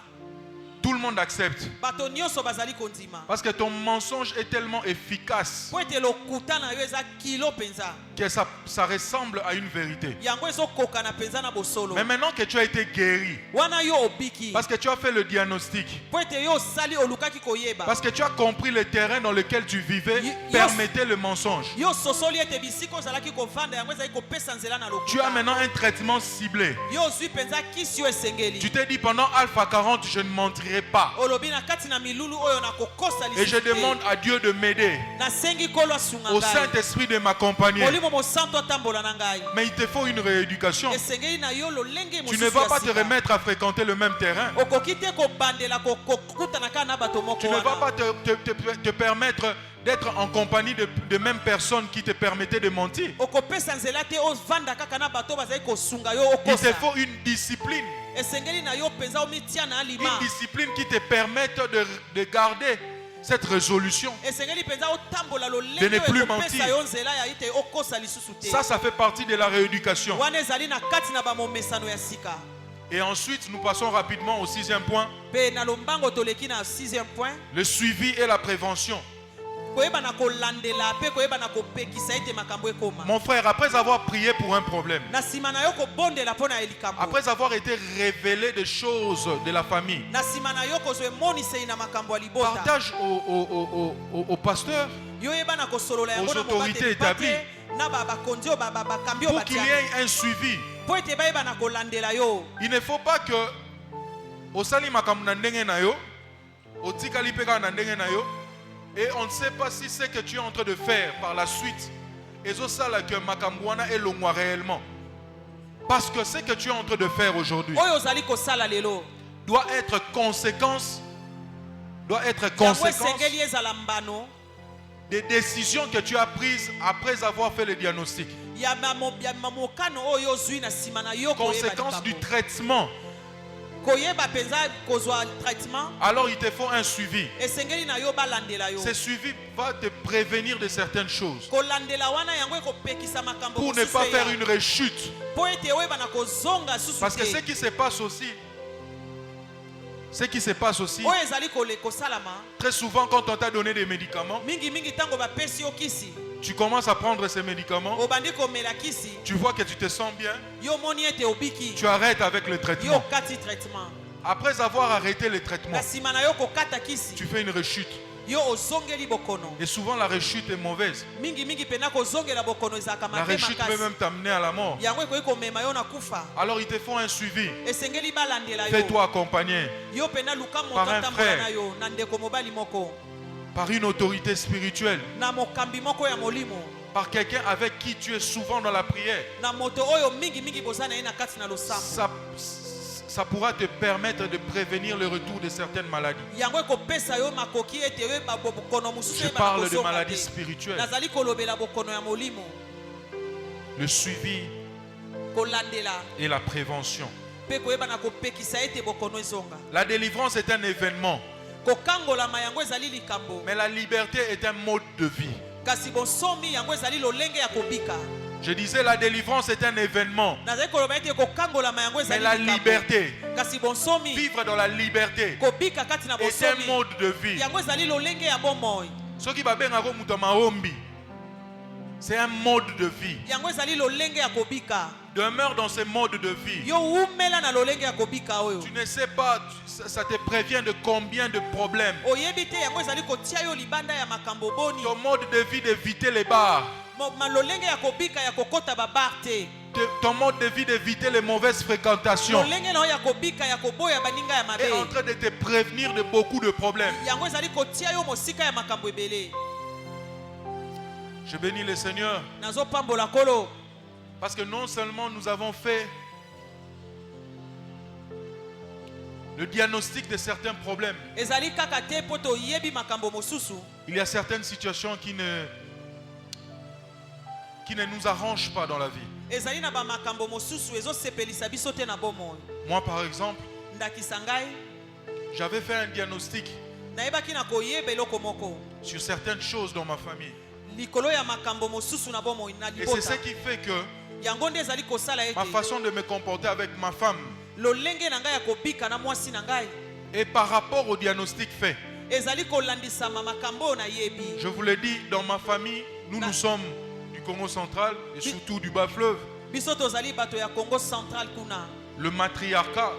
tout le monde accepte. bato nyonso bazali kondima. Parce que ton mensonge est tellement efficace Po ete lokuta na yo eza kilo penza. que ça ressemble à une vérité. Yango ezokoka na penza na bosolo. Mais maintenant que tu as été guéri, Wana yo obiki. parce que tu as fait le diagnostic, Po ete yo osali olukaki koyeba. parce que tu as compris le terrain dans lequel tu vivais, permettait le mensonge. Yo sosoli ete bisiko ozalaki kovanda yango ezali kopesa nzela na lokuta. Tu as maintenant un traitement ciblé. Yo ozwi penza kisi yo esengeli. Tu t'es dit pendant Alpha 40, je ne mentirai pas. Olobi na kati na milulu oyo na kokosa Et je lisusu te. demande à Dieu de m'aider, Na sengi kolo asunga au ngai. Saint-Esprit de m'accompagner. Molimo mosanto atambola na ngai. Mais il te faut une rééducation. Esengeli na yo lolenge Tu mosusu ne vas ya pas te sika. remettre à fréquenter le même terrain. Okoki te kobandela kokutana kaka na bato moko Tu ne vas wana. pas te permettre d'être en compagnie de mêmes personnes qui te permettaient de mentir. Okopesa nzela te ovanda kaka na bato bazali kosunga yo Il te okosa. faut une discipline. Esengeli na yo penza omitia na Une alima. discipline qui te permette de garder cette résolution. Esengeli penza otambola De lolenge ne plus oyo mentir. ekopesa yo nzela ya ite okosa lisusu te. Ça fait partie de la rééducation. Wana ezali na kati na bamomesano ya sika. Et ensuite, nous passons rapidement au 6e point. Pe na lombango toleki na 6e point. Le suivi et la prévention. Koyeba na kolandela pe koyeba na kopekisa ete makambo ekoma. Mon frère, après avoir prié pour un problème, Na sima na yo kobondela mpo na elikambo. après avoir été révélé des choses de la famille, Na sima na yo kozwa emoniseli na makambo ya libota. partage au pasteur Yo yeba na kosolola yango aux na autorités mobateli bate, établies. na bakonzi oyo bakambi oyo pour qu'il y ait un suivi. po ete bayeba na kolandela yo. Il ne faut pas que osali makambo na ndenge na yo, otikali pe kaka na ndenge na yo, et on ne sait pas si ce que tu es en train de faire par la suite ezosala que makambo wana elongwa réellement. Parce que ce que tu es en train de faire aujourd'hui Oyo ozali kosala lelo. doit être conséquence Yango esengeli ezala mbano des décisions que tu as prises après avoir fait le diagnostic. ya mamokano oyo ozwi na sima na yo koyeba Conséquence du likambo. traitement. Koyeba penza kozwa traitement. Alors il te faut un suivi. Esengeli na yo balandela yo. Ce suivi va te prévenir de certaines choses. Kolandela wana yango ekopekisa makambo Pour ne mosusu pas eya. faire une rechute. Po ete oyeba na kozonga susu Parce que te. ce qui se passe aussi, Oyo ezali kosalama. très souvent quand on t'a donné des médicaments, Mingi mingi tango bapesi yo kisi. tu commences à prendre ces médicaments, Obandi komela kisi. tu vois que tu te sens bien, Yo moni ete obiki. tu arrêtes avec le Yo traitement. kati traitement. Après avoir arrêté le traitement, Na sima na yo kokata kisi. tu fais une rechute. yo ozongeli bokono. Et souvent la rechute est mauvaise. Mingi pena kozongela bokono ezaka La rechute peut même t'amener à la mort. yango ekoki komema yo na kufa. Alors ils te font un suivi. Esengeli balandela yo. Fais-toi accompagner Yo pena luka par un moto frère. na yo na ndeko mobali moko. par une autorité spirituelle, Na mokambi moko ya molimo. par quelqu'un avec qui tu es souvent dans la prière. Na moto oyo mingi bozana ye na kati na losambo. Ça pourra te permettre de prévenir le retour de certaines maladies. Yango ekopesa yo makoki ete we ba bokono mususu Je eba parle de kozonga maladies te. spirituelles. Nazali kolobela bokono ya molimo. Le suivi Kolandela et la prévention. pe koyeba na kopekisa ete bokono ezonga. La délivrance est un événement, Kokangolama yango ezali likambo. mais la liberté est un mode de vie. Kasi bonsomi yango ezali lolenge ya kobika. Je disais, la délivrance est un événement, Nazali koloba ete kokangolama yango mais ezali la likambo. liberté, Kasi bonsomi vivre dans la liberté, kobika kati na est un bonsomi mode de vie. yango ezali lolenge ya bomoi. Ce qui va bien à Romuto Mahombi, c'est un mode de vie. Yango ezali lolenge ya kobika. Demeure dans ce mode de vie. Yo umela na lolenge ya kobika oyo. Tu ne sais pas, ça te prévient de combien de problèmes. Oyebi te yango ezali kotia yo libanda ya makambo boni. Ton mode de vie d'éviter les bars. Malolenge ya kobika ya kokota babar te. Ton mode de vie d'éviter les mauvaises fréquentations Lolenge na ya kobika ya koboya baninga ya est en mabe. train de te prévenir de beaucoup de problèmes. Yango ezali kotia yo mosika ya makambo ebele. Je bénis le Seigneur Nazo pambola kolo. parce que non seulement nous avons fait le diagnostic de certains problèmes, Ezali kaka te poto yebi makambo mosusu. il y a certaines situations qui ne nous arrangent pas dans la vie. Ezali na ba makambo mosusu ezo sepelisa biso te na bomoi. Moi par exemple, Ndakisa ngai j'avais fait un diagnostic nayebaki na koyeba eloko moko. sur certaines choses dans ma famille. Likolo ya makambo mosusu na bomoi na Et c'est ce libota. qui fait que Yango nde ezali kosala ma ete façon de me comporter avec ma femme lolenge na ngai ya kobika na mwasi na ngai et par rapport au diagnostic fait, ezali kolandisama makambo oyo nayebi. je vous l'ai dit, dans ma famille, nous sommes du Congo central et surtout du bas-fleuve. Biso tozali bato ya Congo central kuna. Le matriarcat.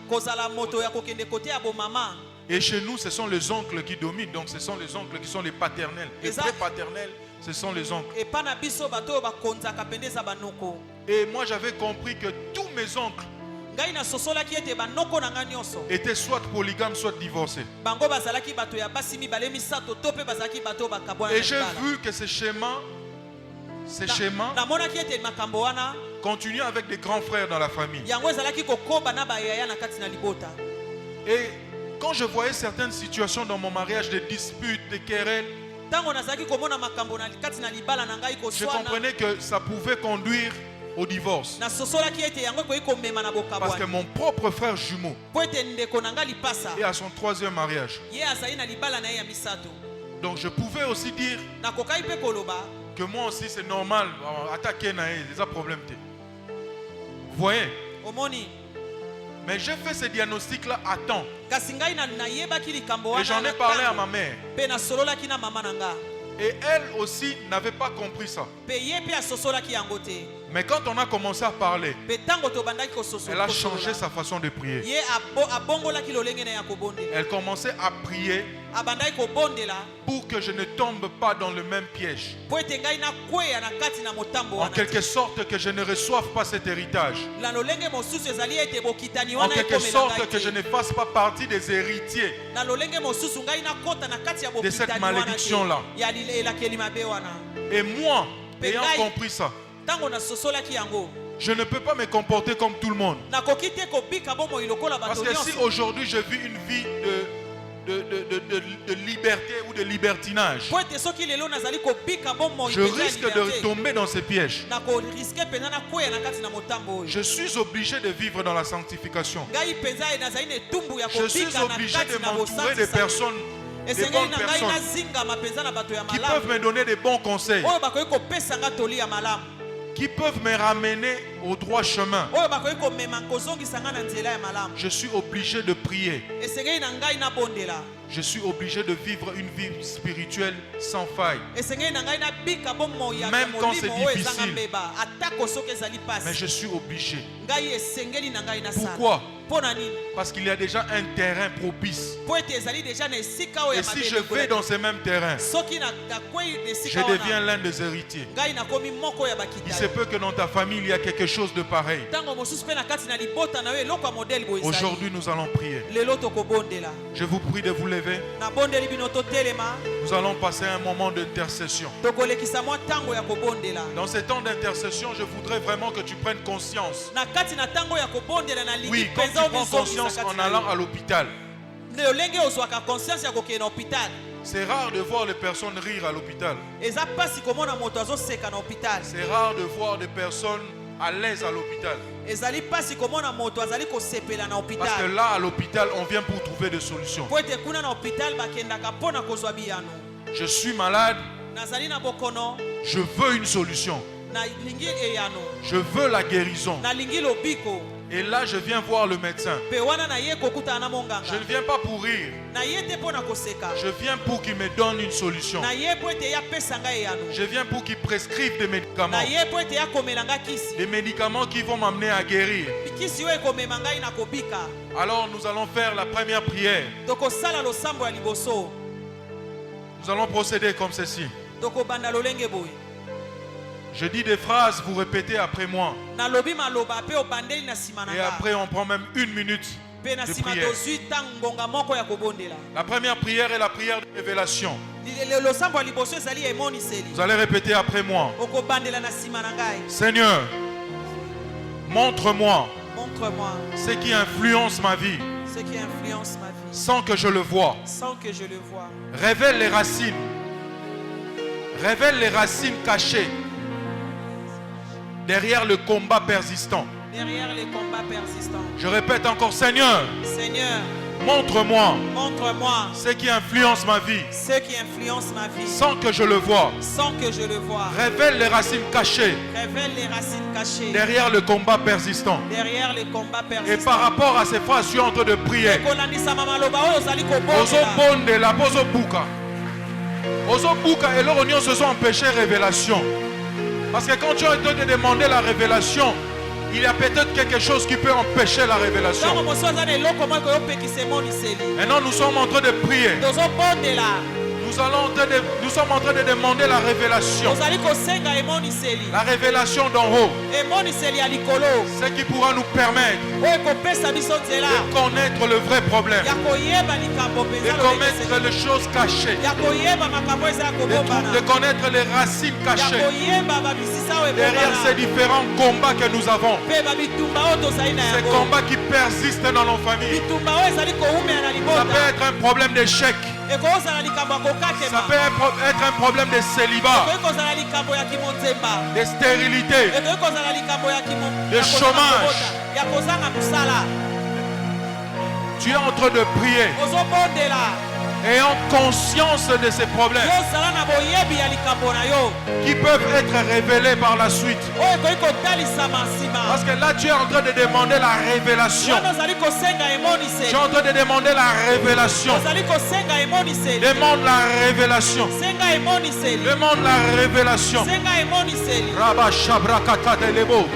Kozala moto ya kokende kote ya bomama. Et chez nous, ce sont les oncles qui dominent. Donc ce sont les oncles qui sont les paternels. Les vrais paternels, ce sont les oncles. Et pana biso bato bakonzaka pendeza banoko. Et moi, j'avais compris que tous mes oncles Ngai na sosola ki ete banoko na nga nyonso. étaient soit polygames, soit divorcés. Bango bazalaki bato ya basi mibale misato to pe bazalaki bato bakabwana. Et j'ai vu que ces schémas na mona ki ete makambo wana continuent avec des grands frères dans la famille. yango ezalaki kokoba na bayaya na kati na libota. Et quand je voyais certaines situations dans mon mariage, des disputes, des querelles, Tango nazalaki komona makambo na kati na libala na ngai je koswana. comprenais que ça pouvait conduire au divorce. Na sosola ki ete yango koyi komema na Parce que bokabwana. mon propre frère jumeau Po ete ndeko na nga lipasa. est à son 3e mariage. Ye azali na libala na ye ya misato. Donc je pouvais aussi dire Na kokai pe koloba. que moi aussi c'est normal. Attaquer naé, c'est un problème. Vous voyez? Omoni. Mais j'ai fait ce diagnostic-là à temps. Kasi ngai na nayebaki likambo wana. Et j'en ai parlé à ma mère. Pe na sololaki na mama na nga. Et elle aussi n'avait pas compris ça. Pe ye pe asosolaki yango te. Mais quand on a commencé à parler, Pe tango tobandaki kososola. elle a changé sa façon de prier. Ye abongolaki lolenge na ya kobonde. Elle commençait à prier Abandaki kobondela. pour que je ne tombe pas dans le même piège. Po ete ngai na kweya na kati na motambo En wana. quelque sorte que je ne reçoive pas cet héritage. La lolenge mosusu ezali ete bokitani En wana quelque sorte que je ekomela ne fasse pas partie des héritiers. na lolenge mosusu ngai na kota na kati ya De cette bokitani wana malédiction-là. ya elakeli mabe wana. Et moi, ayant Pengai. compris ça, Tango na sosolaki yango. je ne peux pas me comporter comme tout le monde. Nakoki te kobika bomoi lokola Parce bato que si nyonso. aujourd'hui je vis une vie de liberté ou de libertinage, Po ete soki lelo nazali kobika bomoi je penza ya risque de liberté. tomber dans ces pièges. Nakoriske penza na kweya na kati na motambo oyo. Je suis obligé de vivre dans la sanctification. Ngai penza nazali na etumbu ya Je suis kobika na obligé kati de na m'entourer de bosantisa. personnes, des Esengeli bonnes na ngai personnes nazingama penza na bato ya qui peuvent malamu. me donner des bons conseils, Oyo bakoki kopesa nga toli ya malamu. qui peuvent me ramener au droit chemin, oyo bakoki komema kozongisa nga na nzela ya malamu. je suis obligé de prier. Esengeli na ngai nabondela. Je suis obligé de vivre une vie spirituelle sans faille. Esengeli na ngai nabika bomoi ya Même quand c'est molimo oyo ezanga difficile. mbeba atako soki ezali Mais pasi. je suis obligé. Ngai esengeli na ngai nasala. Pourquoi? Pona nini? Parce qu'il y a déjà un terrain propice. Po ete ezali deja na esika oyo Et ya si mabe je vais dans ces mêmes terrains, soki nakwei na je esika deviens wana l'un des héritiers. ngai nakomi moko ya Il se bakitani. peut que dans ta famille, il y a quelque chose de pareil. Ntango mosusu mpe na kati na libota na yo eloko ya modele boye ezali. Aujourd'hui, nous allons prier. Lelo tokobondela. Je vous prie de vous lever. Nabondeli bino totelema. Nous allons passer un moment d'intercession. Tokolekisa mwa ntango ya kobondela. Dans ces temps d'intercession, je voudrais vraiment que tu prennes conscience. Na kati na ntango ya kobondela na lingi Oui, quand tu penza prends conscience en allant à l'hôpital, lolenge ozwaka conscience ya kokende na hôpital. c'est rare de voir les personnes rire à l'hôpital. Eza pasi komona moto azoseka na hôpital. C'est rare de voir des personnes à l'aise à l'hôpital. Ezali pasi komona moto azali kosepela na Parce que hôpital. là, à l'hôpital, on vient pour trouver des solutions. Po ete kuna na hôpital bakendaka mpona kozwa biyano. Je suis malade, Nazali na bokono, je veux une solution. na lingi eyano, Je veux la guérison. na lingi lobiko. Et là, je viens voir le médecin. Pe wana na ye kokutana na Je monganga. ne viens pas pour rire. Na ye te mpona koseka. Je viens pour qu'il me donne une solution. Na ye po ete ya pesa ngai eyano. Je viens pour qu'il prescrive des médicaments. Na ye po ete ya komela nga kisi. Des médicaments qui vont m'amener à guérir. Kisi oyo ekomema ngai na kobika. Alors nous allons faire la première prière. Tokosala losambo ya liboso. Nous allons procéder comme ceci. Tokobanda lolenge boye. Je dis des phrases, vous répétez après moi. Nalobi maloba pe obandeli na sima na Et nga. après, on prend même 1 minute Pe na de sima prière. tozwi ntango ngonga moko ya kobondela. La première prière est la prière de révélation. Losambo ya liboso ezali emoniseli. Vous allez répéter après moi. Okobandela na sima na ngai. Seigneur, montre-moi Montre-moi ce qui influence ma vie ce qui influence ma vie sans que je le voie. sans que je le voie. Révèle les racines. Révèle les racines cachées derrière le combat persistant. Derrière les combats persistants. Je répète encore, Seigneur, Seigneur, montre-moi montre-moi ce qui influence ma vie ce qui influence ma vie sans que je le voie. sans que je le voie. Révèle les racines cachées Révèle les racines cachées derrière le combat persistant. derrière les combats Et persistants. par rapport à ces phrases, je suis en train de prier. Kolandisama maloba oyo ozali kobondela. Ozobondela, bozobuka. Ozobuka et leurs oignons se sont empêchés révélation. Parce que quand tu es en train de demander la révélation, il y a peut-être quelque chose qui peut empêcher la révélation. Ntango mosusu aza na eloko moko eyopekisa emoniseli. Maintenant, nous sommes en train de prier. Tozobondela. Nous sommes en train de demander la révélation. Tozali kosenga emoniseli. La révélation d'en haut. Emoniseli ya likolo. Ce qui pourra nous permettre Oyo ekopesa biso nzela de connaître le vrai problème. ya koyeba likambo De mpenza connaître les choses cachées. ya koyeba makambo eza ya kobombana. De connaître les racines Ya cachées koyeba babisisa oyo derrière ces ebombana. différents combats que nous avons. Mpe babitumba oyo tozali na Ces yango. combats qui persistent dans nos familles. bitumba oyo ezali koumela na Ça libota. peut être un problème d'échec. ekozala likambo ya Ça kokatema. peut être un problème de célibat, ekoki kozala likambo ya kimonzemba. de stérilité, ekoki kozala likambo ya De ya kozanga chômage. kobota, ya kozanga mosala. Tu es en train de prier, ozobondela ayant conscience de ces problèmes yozala na boyebi ya likambo na yo qui peuvent être révélés par la suite. oyo ekoki kotalisama nsima. Parce que là, tu es en train de demander la révélation. wana ozali kosenga Tu emoniseli. es en train de demander la révélation. ozali kosenga emoniseli. Demande la révélation. senga emoniseli. Demande la révélation. senga emoniseli. Rabba Shabrakata Delebo.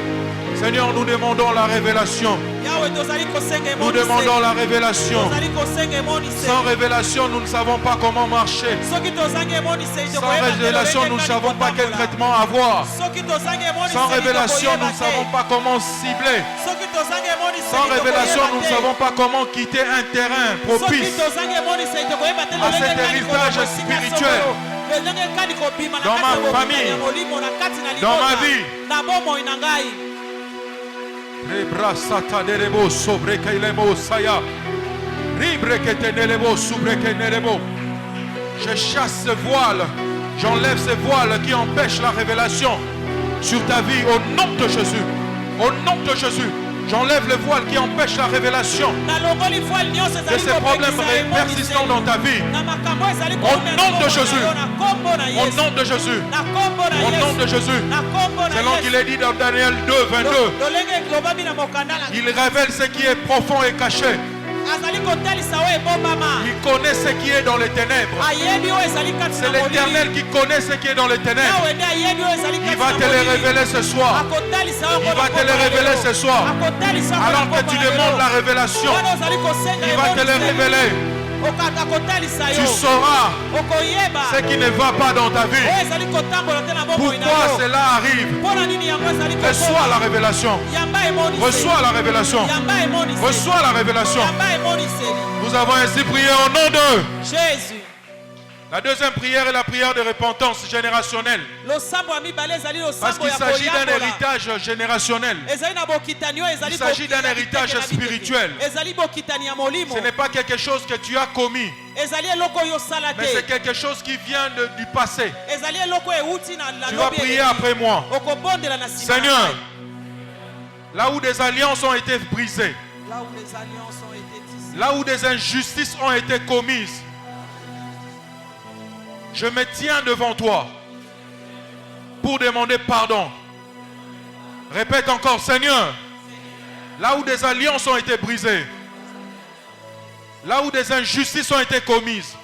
Seigneur, nous demandons la révélation. yawe tozali kosenga Nous demandons emoniseli. la révélation. tozali kosenga emoniseli. Sans révélation, nous ne savons pas comment marcher. soki tozangi emoniseli Sans tokoyeba te révélation, lolenge nous ne kani savons pas quel kotambola. traitement avoir. soki tozangi emoniseli Sans révélation, tokoyeba nous ne te. savons pas comment cibler. soki tozangi emoniseli Sans révélation, tokoyeba nous ne te. savons pas comment quitter un terrain soki propice tozangi emoniseli tokoyeba te à lolenge cet kani héritage kolongo esika spirituel. songolo. lolenge kani kobima na Dans kati ma ya bomoto famille. ya molimo na kati na Dans ma libota. vie. na bomoi na ngai. Rebrasata delebo sobrekelebo saya. Ribreketenelebo subrekenelebo. Je chasse ce voile. J'enlève ce voile qui empêche la révélation sur ta vie au nom de Jésus. Au nom de Jésus. J'enlève le voile qui empêche la révélation de ces problèmes persistants dans ta vie. Au nom de Jésus. Au nom de Jésus. Au nom de Jésus. Selon qu'il est dit dans Daniel 2, 22. Il révèle ce qui est profond et caché. Il connaît ce qui est dans les ténèbres. C'est l'Éternel qui connaît ce qui est dans les ténèbres. Il va te le révéler ce soir. Il va te le révéler ce soir. Alors que tu demandes la révélation, il va te le révéler. Tu sauras ce qui ne va pas dans ta vie. Pourquoi cela arrive? Reçois la révélation. Reçois la révélation. Reçois la révélation. Nous avons ainsi prié au nom de Jésus. La deuxième prière est la prière de repentance générationnelle. Parce qu'il s'agit d'un héritage générationnel. Il s'agit d'un héritage spirituel. Ce n'est pas quelque chose que tu as commis, mais c'est quelque chose qui vient du passé. Tu vas prier après moi. Seigneur, là où des alliances ont été brisées, là où des injustices ont été commises, je me tiens devant toi pour demander pardon. Répète encore, Seigneur, là où des alliances ont été brisées, là où des injustices ont été commises,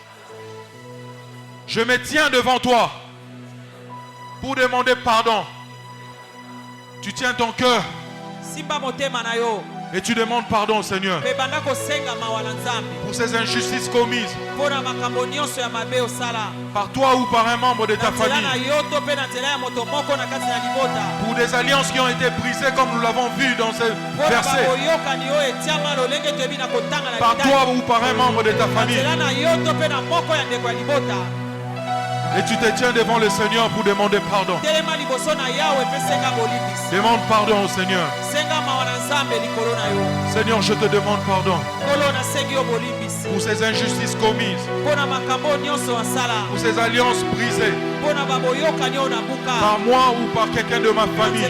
je me tiens devant toi pour demander pardon. Tu tiens ton cœur et tu demandes pardon, Seigneur, pour ces injustices commises par toi ou par un membre de ta famille, pour des alliances qui ont été brisées comme nous l'avons vu dans ce verset, par toi ou par un membre de ta famille. Et tu te tiens devant le Seigneur pour demander pardon. Demande pardon au Seigneur. Seigneur, je te demande pardon pour ces injustices commises, pour ces alliances brisées par moi ou par quelqu'un de ma famille,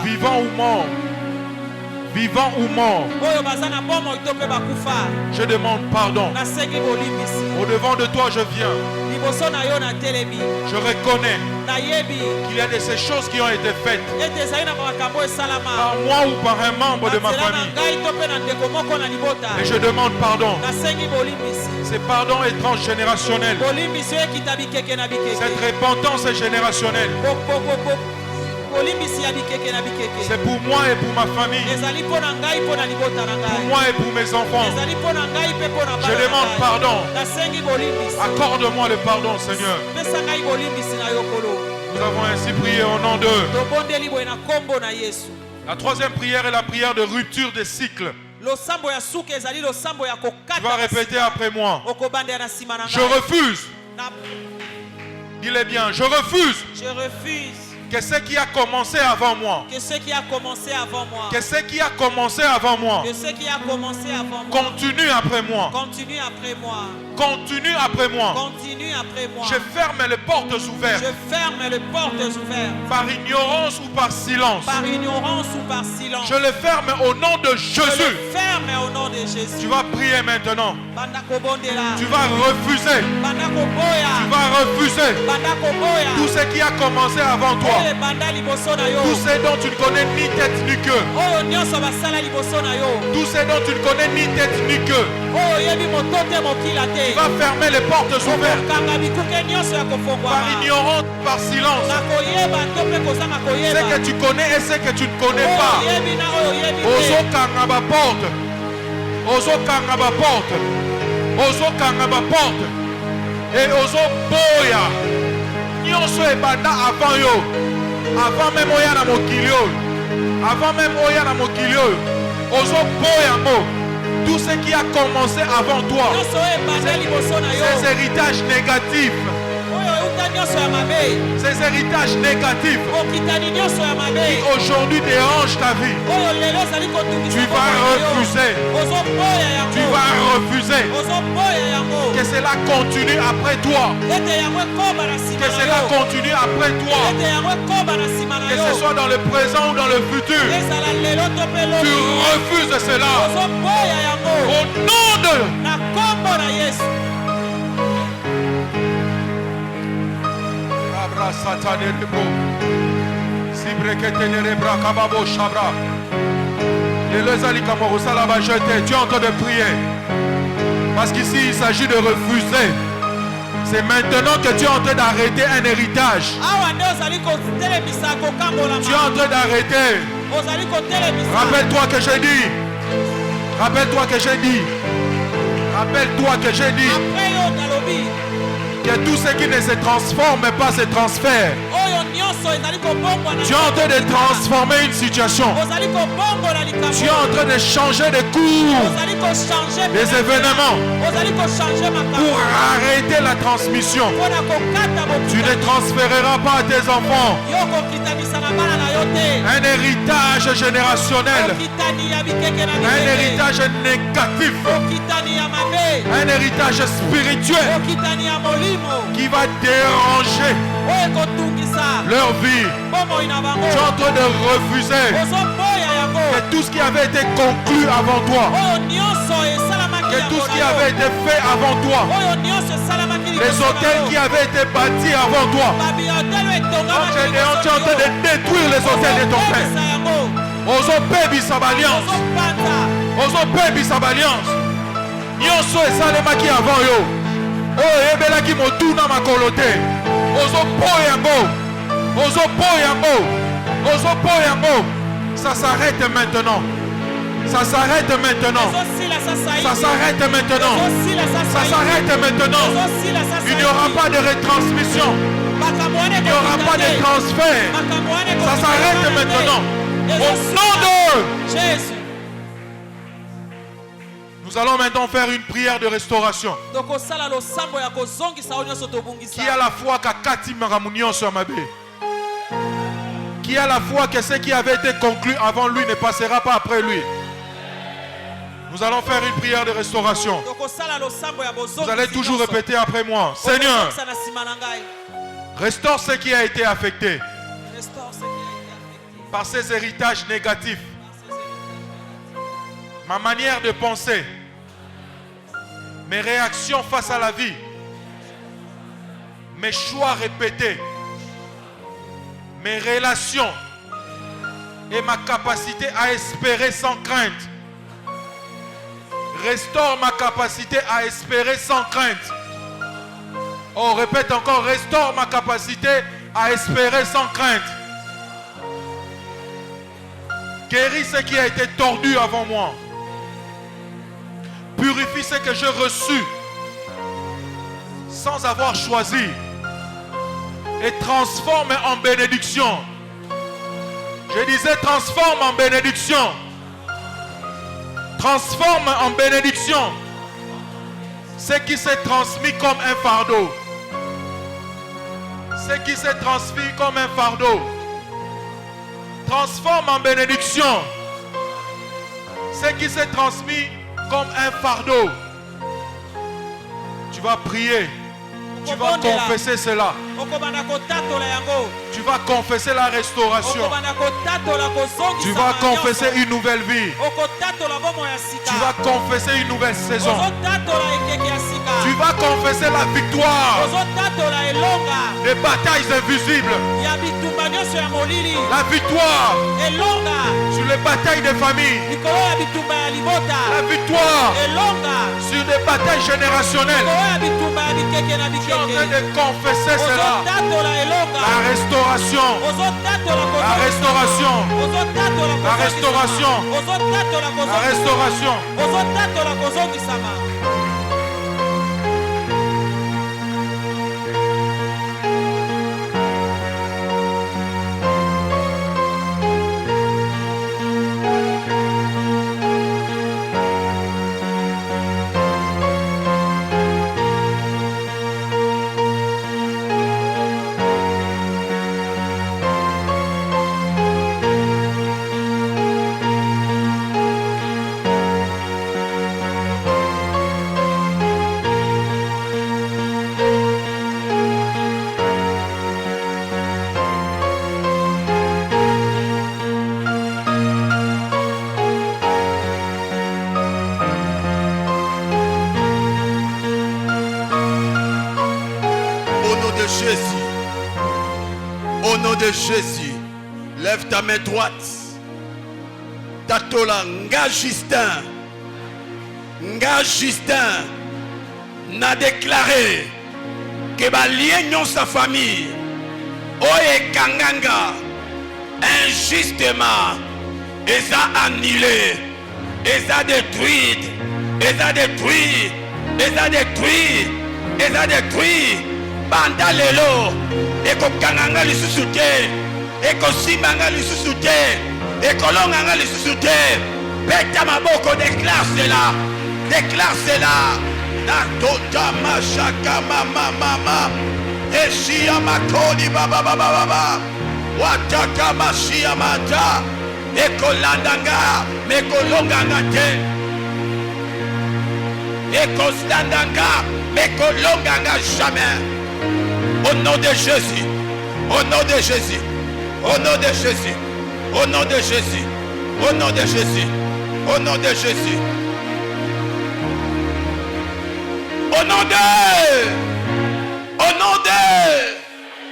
vivant ou mort. Vivant ou mort, je demande pardon. Au devant de toi, je viens. Je reconnais qu'il y a de ces choses qui ont été faites par moi ou par un membre de ma famille. Et je demande pardon. Ce pardon est transgénérationnel. Cette repentance est générationnelle. C'est pour moi et pour ma famille, pour moi et pour mes enfants. Je demande pardon. Accorde-moi le pardon, Seigneur. Nous avons ainsi prié au nom de. La troisième prière est la prière de rupture des cycles. Tu vas répéter après moi. Je refuse. Dis-le bien. Je refuse. Je refuse. Que ce qui a commencé avant moi. Que ce qui a commencé avant moi. Que ce qui a commencé avant moi. Que ce qui a commencé avant moi. Continue après moi. Continue après moi. Continue après moi. Continue après moi. Je ferme les portes ouvertes. Je ferme les portes ouvertes. Par ignorance ou par silence. Par ignorance ou par silence. Je les ferme au nom de Jésus. Je les ferme au nom de Jésus. Tu vas prier maintenant. Tu vas refuser. Tu vas refuser tout ce qui a commencé avant toi. Tout ce dont tu ne connais ni tête ni queue. Tout ce dont tu ne connais ni tête ni queue. Tu vas fermer les portes ouvertes. Par ignorance, par silence. Ce que tu connais et ce que tu ne connais pas. Ozo kangaba porte. Ozo kangaba porte. Ozo kangaba porte. Et ozo boya. Nyonso ebanda avant yo. Avant même oya na mokilio. Avant même oya na mokilio. Ozo boya mo. Tout ce qui a commencé avant toi, ces héritages négatifs, ces héritages négatifs qui aujourd'hui dérangent ta vie, tu vas refuser. Tu vas refuser que cela continue après toi. Que cela continue après toi. Que ce soit dans le présent ou dans le futur. Tu refuses cela. Au nom de Abra Satane Rebo. Sibreketenere Brakababo Shabra. Et le Zalikamoro Salaba jeté. Tu es en train de prier. Parce qu'ici il s'agit de refuser. C'est maintenant que tu es en train d'arrêter un héritage. Tu es en train d'arrêter. Rappelle-toi que j'ai dit. Rappelle-toi que j'ai dit. Rappelle-toi que j'ai dit. Que tout ce qui ne se transforme pas se transfère. Tu es en train de transformer une situation. Tu es en train de changer de cours des événements pour arrêter la transmission. Tu ne transféreras pas à tes enfants un héritage générationnel, un héritage négatif, un héritage spirituel qui va déranger leur vie. Tu es en train de refuser que tout ce qui avait été conclu avant toi, que tout ce qui avait été fait avant toi, les hôtels qui avaient été bâtis avant toi, tu es en train de détruire les hôtels de ton père. Ozope bisaba alliance. Ozope bisaba alliance. Nyonso esalemaki avant yo. Oh ebelaki motuna makolo te. Ozopo yango. Ozopo yango. Ozopo yango. Ça s'arrête maintenant. Ça s'arrête maintenant. Ça s'arrête maintenant. Ça s'arrête maintenant. Il n'y aura pas de retransmission. Il n'y aura pas de transfert. Ça s'arrête maintenant. Au nom de Jésus. Nous allons maintenant faire une prière de restauration. Qui a la foi qu'Akati Maramunion sur ma bé. Qui a la foi que ce qui avait été conclu avant lui ne passera pas après lui. Nous allons faire une prière de restauration. Vous allez toujours répéter après moi. Seigneur, restaure ce qui a été affecté par ces héritages négatifs. Ma manière de penser, mes réactions face à la vie, mes choix répétés, mes relations et ma capacité à espérer sans crainte. Restaure ma capacité à espérer sans crainte. Oh, répète encore, restaure ma capacité à espérer sans crainte. Guéris ce qui a été tordu avant moi. Purifie ce que j'ai reçu sans avoir choisi. Et transforme en bénédiction. Je disais transforme en bénédiction. Transforme en bénédiction ce qui s'est transmis comme un fardeau. Ce qui s'est transmis comme un fardeau. Transforme en bénédiction ce qui s'est transmis comme un fardeau. Tu vas prier. Tu vas confesser cela. Tu vas confesser la restauration. Tu vas confesser une nouvelle vie. Tu vas confesser une nouvelle saison. Tu vas confesser la victoire des batailles invisibles. La victoire sur les batailles des familles. La victoire sur les batailles générationnelles. Tu es en train de confesser cela. La restauration. La restauration. La restauration. La restauration. de Jésus, lève ta main droite. Tatola, Nga Justin, n'a déclaré que Balienyon sa famille, Oye Kanganga, injustement, ils ont annulé, ils ont détruit, Banda lelo, eko kanganga lisusu te, eko simanga lisusu te, eko longanga lisusu te. Peta maboko, déclare cela, Natota mashaka mama, Eshia makoni baba, Wataka mashia mata, eko landanga, meko longanga te, eko standanga, meko longanga jamais. Au nom de Jésus, au nom de Jésus, au nom de Jésus, au nom de Jésus, au nom de Jésus, au nom de Jésus, au nom de,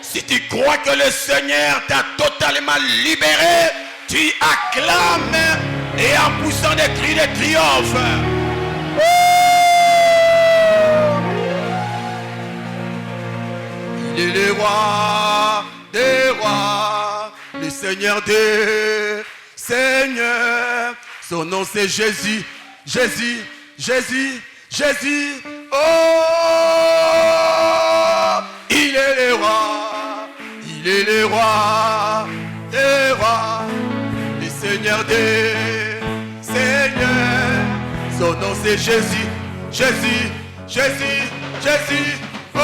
si tu crois que le Seigneur t'a totalement libéré, tu acclames et en poussant des cris de triomphe. Il est le roi des rois, le Seigneur des seigneurs. Son nom c'est Jésus, Jésus. Oh, il est le roi des rois, le Seigneur des seigneurs. Son nom c'est Jésus. Oh,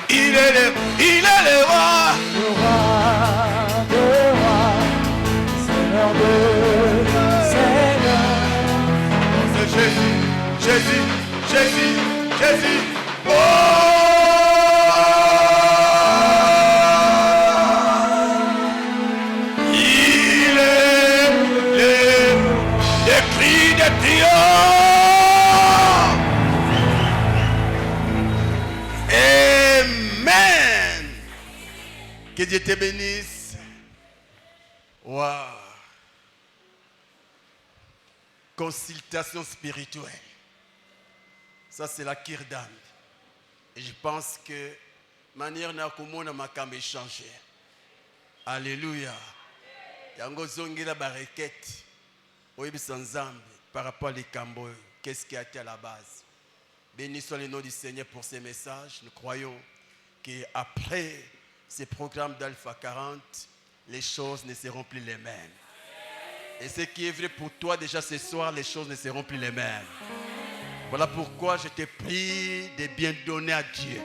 il est le roi. Le roi des rois, Seigneur des seigneurs. C'est Jésus. Oh, il est le cri de triomphe. Amen. Que Dieu te bénisse. Wow. Consultation spirituelle. Ça, c'est la Kirdam. Et je pense que manière na komona makambe changer. Alléluia. Yango zongela barekete. Oyebisa Nzambe par rapport à l'ékambo. Qu'est-ce qui a été à la base? Béni soit le nom du Seigneur pour ces messages. Nous croyons qu'après ces programmes d'Alpha 40, les choses ne seront plus les mêmes. Et ce qui est vrai pour toi déjà ce soir, les choses ne seront plus les mêmes. Voilà pourquoi je te prie de bien donner à Dieu.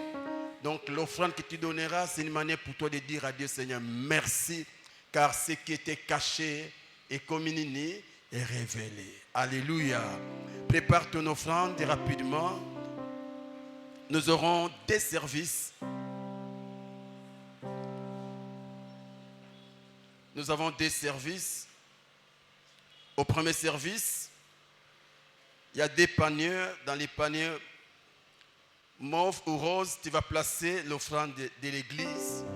Donc l'offrande que tu donneras, c'est une manière pour toi de dire à Dieu, Seigneur, merci, car ce qui était caché et communiqué est révélé. Alléluia. Prépare ton offrande rapidement. Nous aurons des services. Nous avons des services. Au premier service, il y a des paniers. Dans les paniers mauve ou rose, tu vas placer l'offrande de l'église.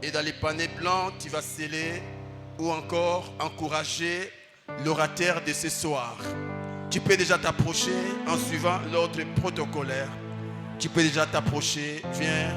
Et dans les paniers blancs, tu vas sceller ou encore encourager l'orateur de ce soir. Tu peux déjà t'approcher en suivant l'ordre protocolaire. Tu peux déjà t'approcher. Viens.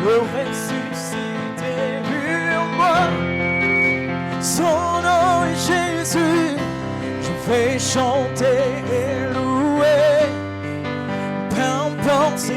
Le ressuscité pour moi, son nom est Jésus. Je vais chanter et louer, peu importe.